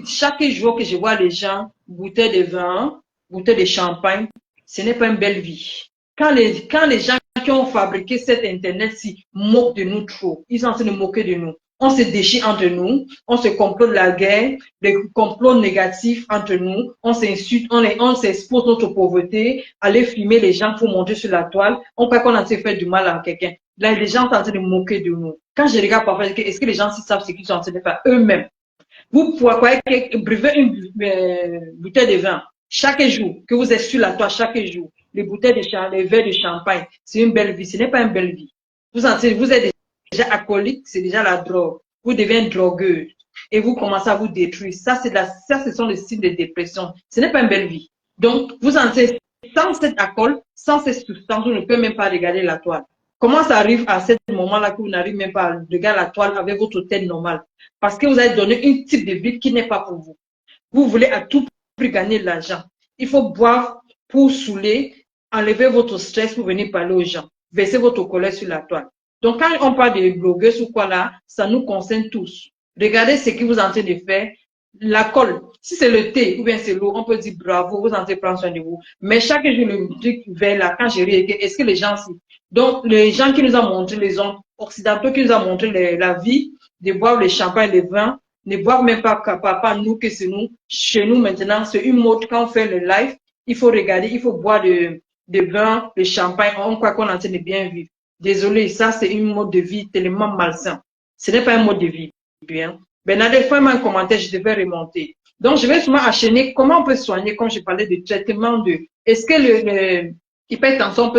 Chaque jour que je vois les gens, bouteilles de vin, bouteilles de champagne, ce n'est pas une belle vie. Quand les gens qui ont fabriqué cet Internet-ci moquent de nous trop, ils sont en train de moquer de nous. On se déchire entre nous, on se complote la guerre, les complots négatifs entre nous, on s'insulte, on s'expose notre pauvreté, aller filmer les gens pour monter sur la toile, on croit qu'on a fait du mal à quelqu'un. Là, les gens sont en train de moquer de nous. Quand je regarde parfois, est-ce que les gens savent ce qu'ils sont en train de faire eux-mêmes? Vous croyez que buvez une bouteille de vin chaque jour, que vous êtes sur la toile chaque jour, les bouteilles de champagne, les verres de champagne, c'est une belle vie. Ce n'est pas une belle vie. Vous êtes déjà alcoolique, c'est déjà la drogue. Vous devenez drogueuse et vous commencez à vous détruire. Ça, ce sont les signes de dépression. Ce n'est pas une belle vie. Donc, vous entrez sans cet alcool, sans ces substances, vous ne pouvez même pas regarder la toile. Comment ça arrive à ce moment-là que vous n'arrivez même pas à regarder la toile avec votre tête normale? Parce que vous avez donné un type de vie qui n'est pas pour vous. Vous voulez à tout prix gagner de l'argent. Il faut boire pour saouler, enlever votre stress pour venir parler aux gens, verser votre colère sur la toile. Donc, quand on parle de blogueuses ou quoi là, ça nous concerne tous. Regardez ce que vous êtes en train de faire. L'alcool, si c'est le thé ou bien c'est l'eau, on peut dire bravo, vous êtes en train de prendre soin de vous. Mais chaque jour, le truc vers là, quand je regarde, est-ce que les gens, donc les gens qui nous ont montré, les hommes occidentaux qui nous ont montré la vie, de boire le champagne, le vin, ne boire même pas nous que c'est nous. Chez nous maintenant, c'est une mode quand on fait le live, il faut regarder, il faut boire de vin, le champagne, on croit qu'on est en train de bien vivre. Désolé, ça c'est une mode de vie tellement malsain. Ce n'est pas un mode de vie bien. Bernadette, fais-moi un commentaire, je devais remonter. Donc, je vais souvent enchaîner comment on peut soigner, comme je parlais de traitement de... Est-ce que l'hypertension,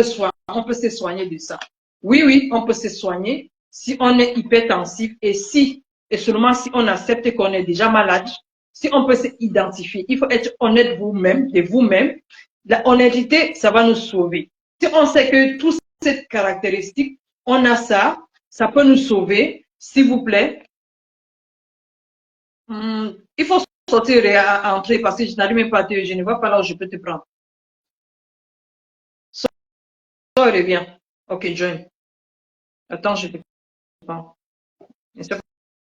on peut se soigner de ça? Oui, on peut se soigner si on est hypertensif et seulement si on accepte qu'on est déjà malade, si on peut s'identifier. Il faut être honnête de vous-même. La honnêteté, ça va nous sauver. Si on sait que toutes ces caractéristiques, on a ça, ça peut nous sauver, s'il vous plaît. Il faut sortir et entrer parce que je n'arrive même pas à te, je ne vois pas là où je peux te prendre. Sors et reviens. Ok, join. Attends, je te prends. Je ne sais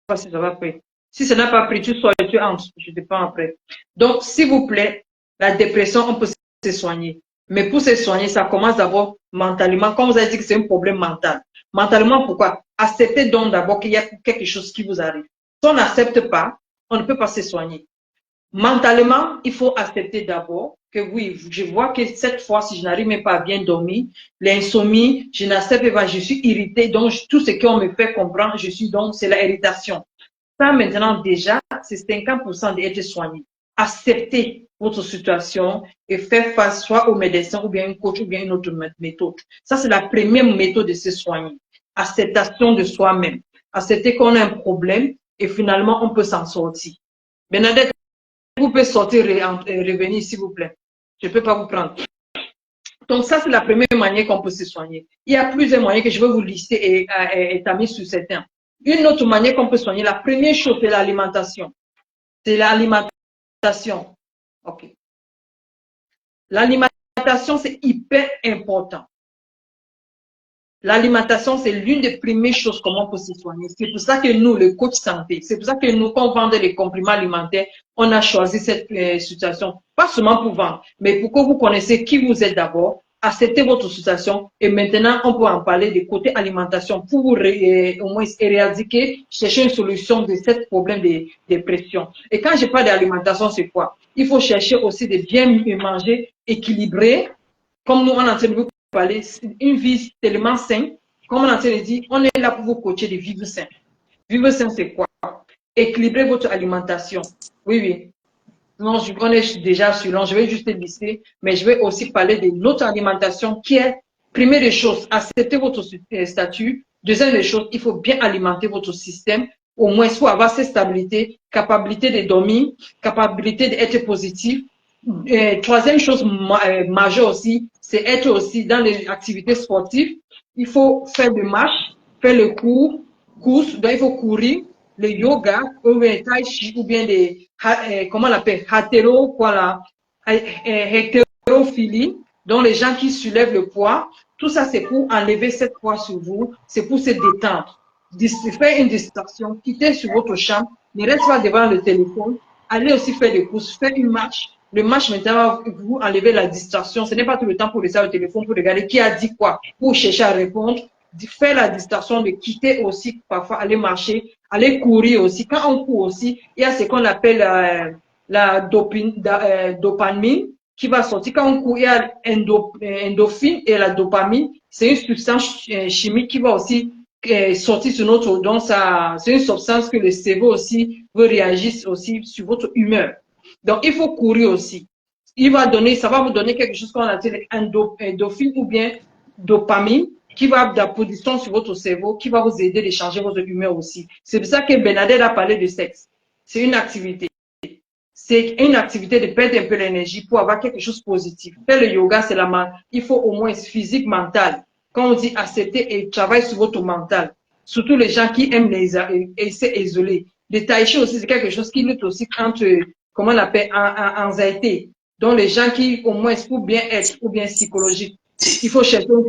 pas si ça va pris. Si ça n'a pas pris, tu sors et tu entres. Je te prends après. Donc, s'il vous plaît, la dépression, on peut se soigner. Mais pour se soigner, ça commence d'abord mentalement. Comme vous avez dit que c'est un problème mental. Mentalement, pourquoi? Acceptez donc d'abord qu'il y a quelque chose qui vous arrive. Si on n'accepte pas, on ne peut pas se soigner. Mentalement, il faut accepter d'abord que oui, je vois que cette fois, si je n'arrive même pas à bien dormir, l'insomnie, je n'accepte pas, je suis irritée, donc tout ce qu'on me fait comprendre, c'est la irritation. Ça, maintenant, déjà, c'est 50% d'être soigné. accepter votre situation et faire face soit au médecin ou bien un coach ou bien une autre méthode. Ça, c'est la première méthode de se soigner. Acceptation de soi-même. Accepter qu'on a un problème et finalement, on peut s'en sortir. Bernadette, vous pouvez sortir et revenir, s'il vous plaît. Je ne peux pas vous prendre. Donc, ça, c'est la première manière qu'on peut se soigner. Il y a plusieurs moyens que je vais vous lister et étaler sur certains. Une autre manière qu'on peut soigner, la première chose, c'est l'alimentation. C'est l'alimentation. OK. L'alimentation, c'est hyper important. L'alimentation, c'est l'une des premières choses comment on peut se soigner. C'est pour ça que nous, le coach santé, c'est pour ça que nous, quand on vend des compléments alimentaires, on a choisi cette situation. Pas seulement pour vendre, mais pour que vous connaissiez qui vous êtes d'abord, acceptez votre situation et maintenant, on peut en parler du côté alimentation pour vous au moins éradiquer, chercher une solution de ce problème de dépression. Et quand je parle d'alimentation, c'est quoi? Il faut chercher aussi de bien manger équilibré, comme nous, on est en train de vous parler, une vie tellement saine, comme on est en train de dire, on est là pour vous coacher de vivre sain. Vivre sain, c'est quoi? Équilibrer votre alimentation. Oui, oui. Non, je connais déjà sur je vais juste lister, mais je vais aussi parler de notre alimentation qui est, première des choses, accepter votre statut. Deuxième des choses, il faut bien alimenter votre système, au moins soit avoir cette stabilité, capacité de dormir, capacité d'être positif. Troisième chose majeure aussi, c'est être aussi dans les activités sportives. Il faut faire des marches, faire le course, donc il faut courir, le yoga, ou bien tai chi, ou bien des, comment on l'appelle, hétérophilie, donc les gens qui soulèvent le poids. Tout ça, c'est pour enlever cette poids sur vous, c'est pour se détendre. Faire une distraction, quitter sur votre chambre, ne restez pas devant le téléphone, allez aussi faire des courses, faire une marche. Le match maintenant, vous enlevez la distraction. Ce n'est pas tout le temps pour laisser le téléphone, pour regarder qui a dit quoi, pour chercher à répondre. Faire la distraction, de quitter aussi, parfois aller marcher, aller courir aussi. Quand on court aussi, il y a ce qu'on appelle la dopamine qui va sortir. Quand on court, il y a endorphine et la dopamine. C'est une substance chimique qui va aussi sortir sur notre... Donc, c'est une substance que le cerveau aussi veut réagir aussi sur votre humeur. Donc, il faut courir aussi. Ça va vous donner quelque chose qu'on appelle endorphine ou bien dopamine qui va avoir la position sur votre cerveau, qui va vous aider à changer votre humeur aussi. C'est pour ça que Bernadette a parlé de sexe. C'est une activité. C'est une activité de perdre un peu l'énergie pour avoir quelque chose de positif. Faire le yoga, c'est il faut au moins physique, mental. Quand on dit accepter et travailler sur votre mental, surtout les gens qui aiment s'isoler. Le tai chi aussi, c'est quelque chose qui lutte aussi contre, comment on appelle, anxiété. Donc, les gens qui, au moins, pour bien être ou bien psychologique, il faut chercher un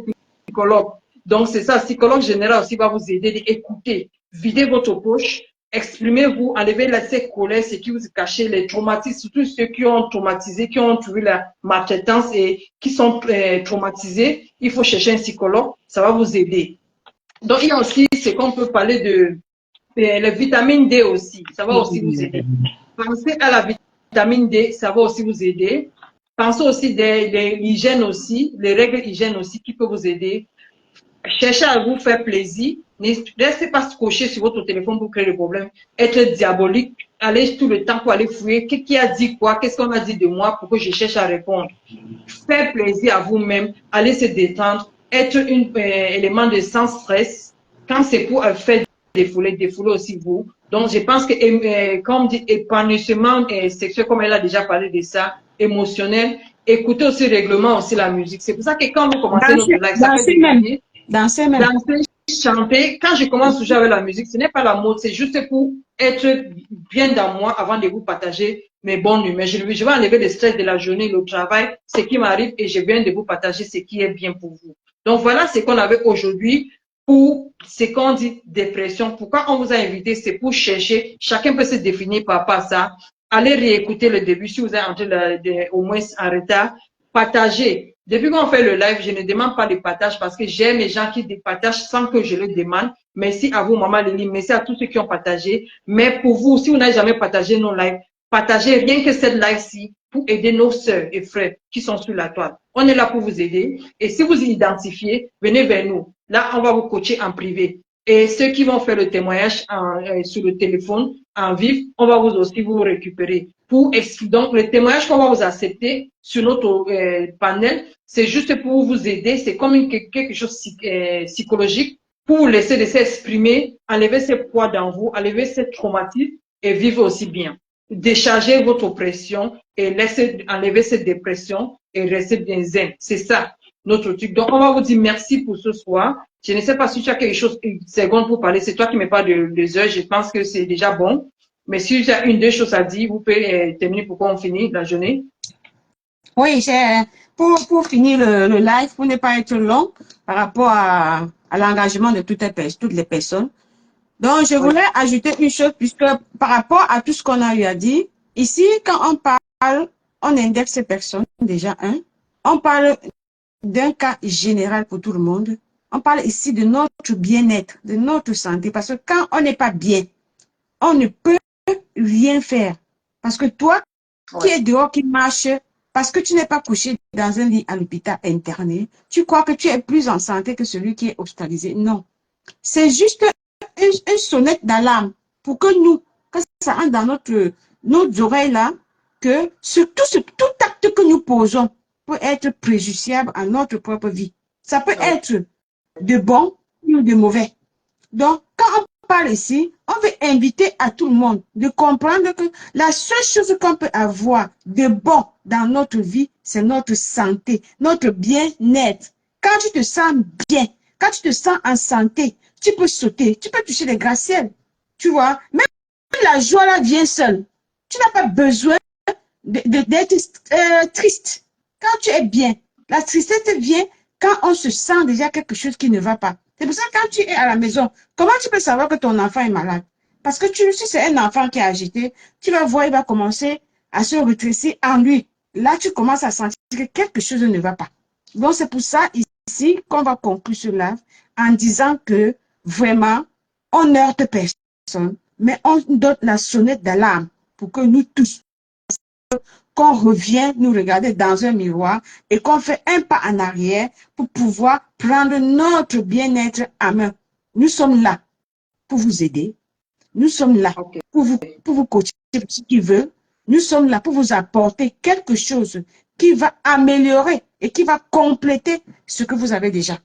psychologue. Donc, c'est ça, psychologue général aussi va vous aider à écouter, vider votre poche, exprimez-vous, enlevez la colère, ce qui vous cachez, les traumatismes, surtout ceux qui ont traumatisé, qui ont trouvé la maltraitance et qui sont traumatisés. Il faut chercher un psychologue, ça va vous aider. Donc, il y a aussi ce qu'on peut parler de la vitamine D aussi, ça va aussi vous aider. Pensez à la vitamine D, ça va aussi vous aider. Pensez aussi de l'hygiène aussi, les règles d'hygiène aussi qui peuvent vous aider. Cherchez à vous faire plaisir. Ne restez pas scotché sur votre téléphone pour créer des problèmes. Être diabolique. Allez tout le temps pour aller fouiller. Qui a dit quoi? Qu'est-ce qu'on a dit de moi pour que je cherche à répondre? Faire plaisir à vous-même. Allez se détendre. Être un élément de sans stress. Quand c'est pour faire défouler aussi vous. Donc, je pense que, comme on dit, épanouissement sexuel, comme elle a déjà parlé de ça, émotionnel, écoutez aussi règlement aussi la musique. C'est pour ça que quand vous commencez notre live, ça fait danser même. Danser, chanter. Quand je commence toujours avec la musique, ce n'est pas la mode, c'est juste pour être bien dans moi avant de vous partager mes bonnes humeurs. Je vais enlever le stress de la journée, le travail, ce qui m'arrive et je viens de vous partager ce qui est bien pour vous. Donc voilà ce qu'on avait aujourd'hui pour ce qu'on dit dépression. Pourquoi on vous a invité, c'est pour chercher, chacun peut se définir par rapport à ça. Allez réécouter le début si vous êtes au moins en retard. Partagez. Depuis qu'on fait le live, je ne demande pas de partage parce que j'aime les gens qui partagent sans que je le demande. Merci à vous, Maman Lily. Merci à tous ceux qui ont partagé. Mais pour vous, si vous n'avez jamais partagé nos lives, partagez rien que cette live-ci pour aider nos sœurs et frères qui sont sur la toile. On est là pour vous aider. Et si vous identifiez, venez vers nous. Là, on va vous coacher en privé. Et ceux qui vont faire le témoignage sur le téléphone, en vif, on va vous aussi vous récupérer. Donc, le témoignage qu'on va vous accepter sur notre panel, c'est juste pour vous aider. C'est comme quelque chose psychologique pour vous laisser s'exprimer, enlever ces poids dans vous, enlever ces traumatismes et vivre aussi bien. Décharger votre oppression et laisser enlever cette dépression et rester bien zen. C'est ça, notre truc. Donc, on va vous dire merci pour ce soir. Je ne sais pas si tu as quelque chose, une seconde pour parler. C'est toi qui me parles des heures. Je pense que c'est déjà bon. Mais si tu as une, deux choses à dire, vous pouvez terminer pour qu'on finisse la journée. Oui, pour finir le live, pour ne pas être long par rapport à l'engagement de toutes les personnes. Donc, je voulais ajouter une chose, puisque par rapport à tout ce qu'on a eu à dire, ici, quand on parle, on indexe ces personnes, déjà, on parle d'un cas général pour tout le monde. On parle ici de notre bien-être, de notre santé, parce que quand on n'est pas bien, on ne peut rien faire. Parce que toi, qui es dehors, qui marche, parce que tu n'es pas couché dans un lit à l'hôpital interné, tu crois que tu es plus en santé que celui qui est hospitalisé. Non. C'est juste une sonnette d'alarme pour que nous, que ça entre dans nos oreilles là, que tout acte que nous posons peut être préjudiciable à notre propre vie. Ça peut être de bon ou de mauvais. Donc, quand on parle ici, on veut inviter à tout le monde de comprendre que la seule chose qu'on peut avoir de bon dans notre vie, c'est notre santé, notre bien-être. Quand tu te sens bien, quand tu te sens en santé, tu peux sauter, tu peux toucher les gratte-ciels. Tu vois, même la joie là vient seule. Tu n'as pas besoin d'être triste. Quand tu es bien, la tristesse vient quand on se sent déjà quelque chose qui ne va pas. C'est pour ça que quand tu es à la maison, comment tu peux savoir que ton enfant est malade? Parce que si c'est un enfant qui est agité, tu vas voir, il va commencer à se rétrécir en lui. Là, tu commences à sentir que quelque chose ne va pas. Donc, c'est pour ça ici qu'on va conclure cela en disant que vraiment, on heurte personne, mais on donne la sonnette d'alarme pour que nous tous, qu'on revienne nous regarder dans un miroir et qu'on fait un pas en arrière pour pouvoir prendre notre bien-être à main. Nous sommes là pour vous aider. Nous sommes là pour vous coacher ce qui veut. Nous sommes là pour vous apporter quelque chose qui va améliorer et qui va compléter ce que vous avez déjà.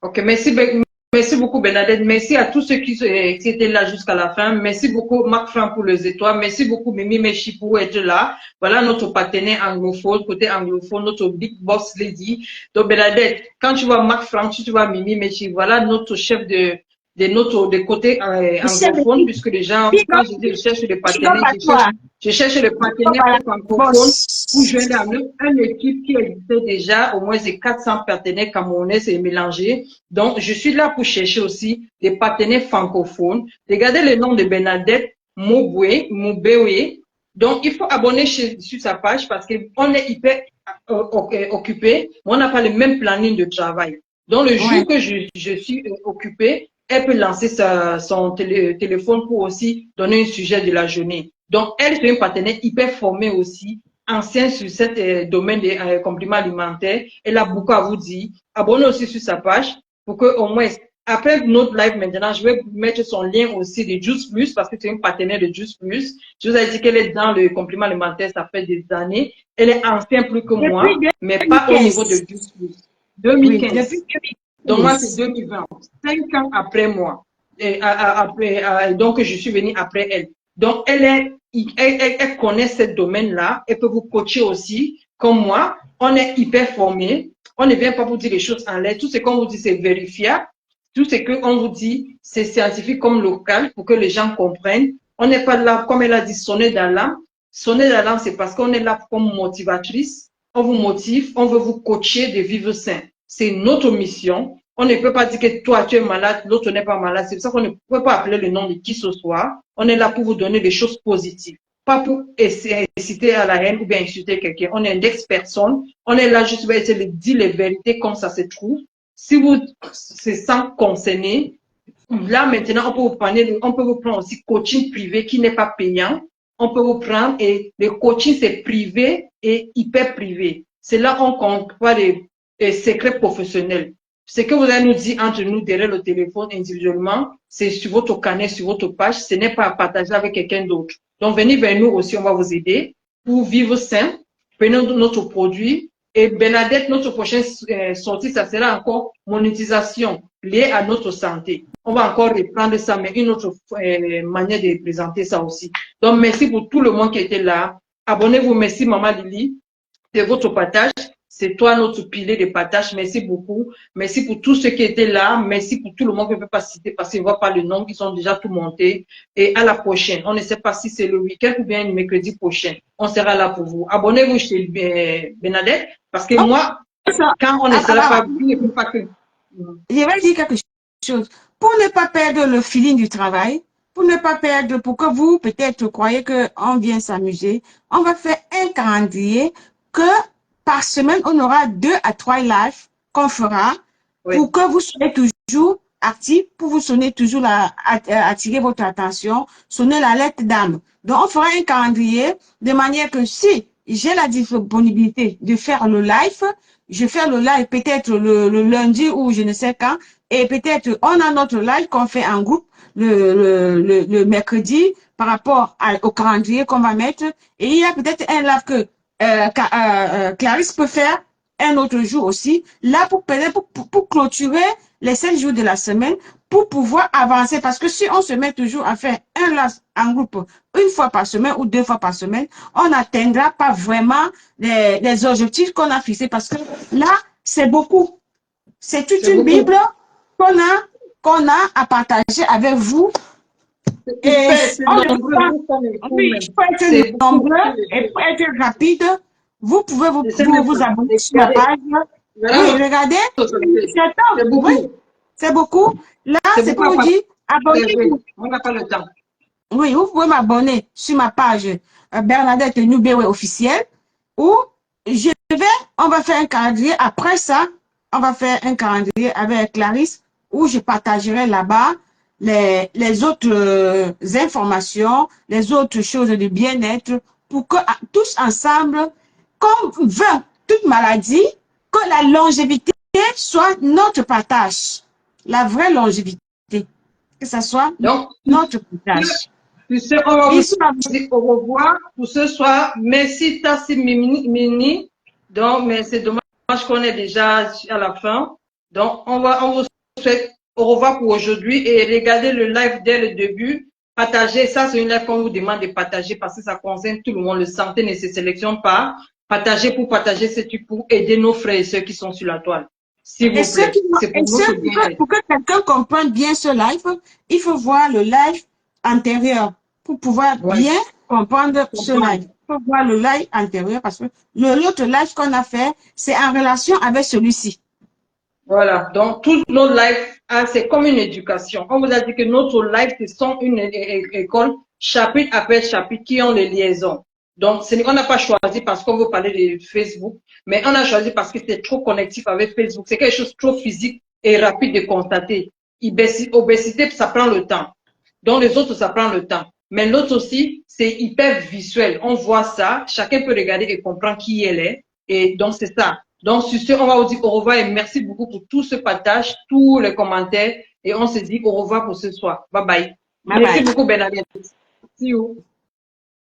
Ok, merci beaucoup Bernadette. Merci à tous ceux qui étaient là jusqu'à la fin. Merci beaucoup Marc Franck pour les étoiles. Merci beaucoup Mimi Mechi pour être là. Voilà notre partenaire anglophone, côté anglophone, notre big boss lady. Donc Bernadette, quand tu vois Marc Franck, tu vois Mimi Mechi, voilà notre chef de côté anglophone, puisque les gens, quand je dis je cherche des partenaires, je cherche des partenaires francophones pour joindre une équipe qui existait déjà, au moins de 400 partenaires camerounais et mélangés. Donc, je suis là pour chercher aussi des partenaires francophones. Regardez le nom de Bernadette Moubewe. Donc, il faut abonner sur sa page parce qu'on est hyper occupé, mais on n'a pas le même planning de travail. Donc, le jour que je suis occupée, elle peut lancer son téléphone pour aussi donner un sujet de la journée. Donc, elle, c'est une partenaire hyper formée aussi, ancienne sur ce domaine des compléments alimentaires. Elle a beaucoup à vous dire. Abonnez aussi sur sa page pour que au moins, après notre live maintenant, je vais vous mettre son lien aussi de Juice Plus parce que c'est une partenaire de Juice Plus. Je vous ai dit qu'elle est dans le complément alimentaire, ça fait des années. Elle est ancienne plus que moi, mais pas au niveau de Juice Plus. 2015. Donc, moi, c'est 2020. 5 ans après moi. Donc, je suis venue après elle. Donc, elle connaît ce domaine-là. Elle peut vous coacher aussi. Comme moi, on est hyper formé. On ne vient pas vous dire les choses en l'air. Tout ce qu'on vous dit, c'est vérifiable. Tout ce qu'on vous dit, c'est scientifique comme local pour que les gens comprennent. On n'est pas là, comme elle a dit, sonner d'alarme. Sonner d'alarme, c'est parce qu'on est là comme motivatrice. On vous motive, on veut vous coacher de vivre sain. C'est notre mission. On ne peut pas dire que toi, tu es malade, l'autre n'est pas malade. C'est pour ça qu'on ne peut pas appeler le nom de qui ce soit. On est là pour vous donner des choses positives. Pas pour inciter à la haine ou bien insulter quelqu'un. On est index personne. On est là juste pour essayer de dire les vérités comme ça se trouve. Si vous se sentez concerné, là maintenant, on peut vous prendre aussi coaching privé qui n'est pas payant. On peut vous prendre et le coaching c'est privé et hyper privé. C'est là qu'on compte pas les secrets professionnels. Ce que vous allez nous dire entre nous derrière le téléphone individuellement, c'est sur votre canal, sur votre page. Ce n'est pas à partager avec quelqu'un d'autre. Donc, venez vers nous aussi, on va vous aider pour vivre sain. Prenez notre produit. Et Bernadette, notre prochaine sortie, ça sera encore monétisation liée à notre santé. On va encore reprendre ça, mais une autre manière de présenter ça aussi. Donc, merci pour tout le monde qui était là. Abonnez-vous. Merci, Maman Lily, de votre partage. C'est toi notre pilier de partage. Merci beaucoup. Merci pour tous ceux qui étaient là. Merci pour tout le monde que je ne peux pas citer parce qu'on ne voit pas le nom, qui sont déjà tout montés. Et à la prochaine. On ne sait pas si c'est le week-end ou bien le mercredi prochain. On sera là pour vous. Abonnez-vous chez Bernadette parce que moi, quand on ne sera pas, il ne faut pas que... Je vais dire quelque chose. Pour ne pas perdre le feeling du travail, pour ne pas perdre, pour que vous, peut-être, croyez qu'on vient s'amuser, on va faire un calendrier que par semaine, on aura 2 à 3 lives qu'on fera pour que vous soyez toujours actifs, pour vous sonner toujours, attirer votre attention, sonner la lettre d'âme. Donc, on fera un calendrier de manière que si j'ai la disponibilité de faire le live, je fais le live peut-être le lundi ou je ne sais quand, et peut-être on a notre live qu'on fait en groupe le mercredi par rapport au calendrier qu'on va mettre, et il y a peut-être un live que Clarisse peut faire un autre jour aussi, là pour clôturer les 7 jours de la semaine, pour pouvoir avancer. Parce que si on se met toujours à faire un live en groupe une fois par semaine ou 2 fois par semaine, on n'atteindra pas vraiment les objectifs qu'on a fixés. Parce que là, c'est beaucoup. C'est toute une Bible qu'on a à partager avec vous. Et il faut être nombreux et pour être rapide. Vous pouvez vous abonner sur ma page. Oui, regardez. C'est beaucoup. Là, c'est pour vous dire, abonnez-vous. On n'a pas le temps. Oui, vous pouvez m'abonner sur ma page Bernadette Nubewe officielle, où on va faire un calendrier. Après ça, on va faire un calendrier avec Clarisse, où je partagerai là-bas les autres informations, les autres choses de bien-être, pour que tous ensemble, comme veut toute maladie, que la longévité soit notre partage. La vraie longévité. Que ça soit notre partage. Tu sais, on va vous dire au revoir pour ce soir. Merci Tassi Mini. Donc, mais c'est dommage qu'on est déjà à la fin. Donc, on vous souhaite au revoir pour aujourd'hui et regardez le live dès le début. Partagez, ça c'est une live qu'on vous demande de partager parce que ça concerne tout le monde. Le santé ne se sélectionne pas. Partagez pour partager, c'est pour aider nos frères et ceux qui sont sur la toile. S'il vous plaît. Pour que quelqu'un comprenne bien ce live, il faut voir le live antérieur pour pouvoir bien comprendre ce live. Il faut voir le live antérieur parce que l'autre live qu'on a fait, c'est en relation avec celui-ci. Voilà, donc tous nos lives, c'est comme une éducation. On vous a dit que notre live, ce sont une école, chapitre après chapitre, qui ont les liaisons. Donc, on n'a pas choisi parce qu'on veut parler de Facebook, mais on a choisi parce que c'est trop connectif avec Facebook. C'est quelque chose de trop physique et rapide de constater. Obésité, ça prend le temps. Donc, les autres, ça prend le temps. Mais l'autre aussi, c'est hyper visuel. On voit ça, chacun peut regarder et comprendre qui elle est. Et donc, c'est ça. Donc, sur ce, on va vous dire au revoir et merci beaucoup pour tout ce partage, tous les commentaires. Et on se dit au revoir pour ce soir. Bye bye. Merci beaucoup, Bernadette. See you.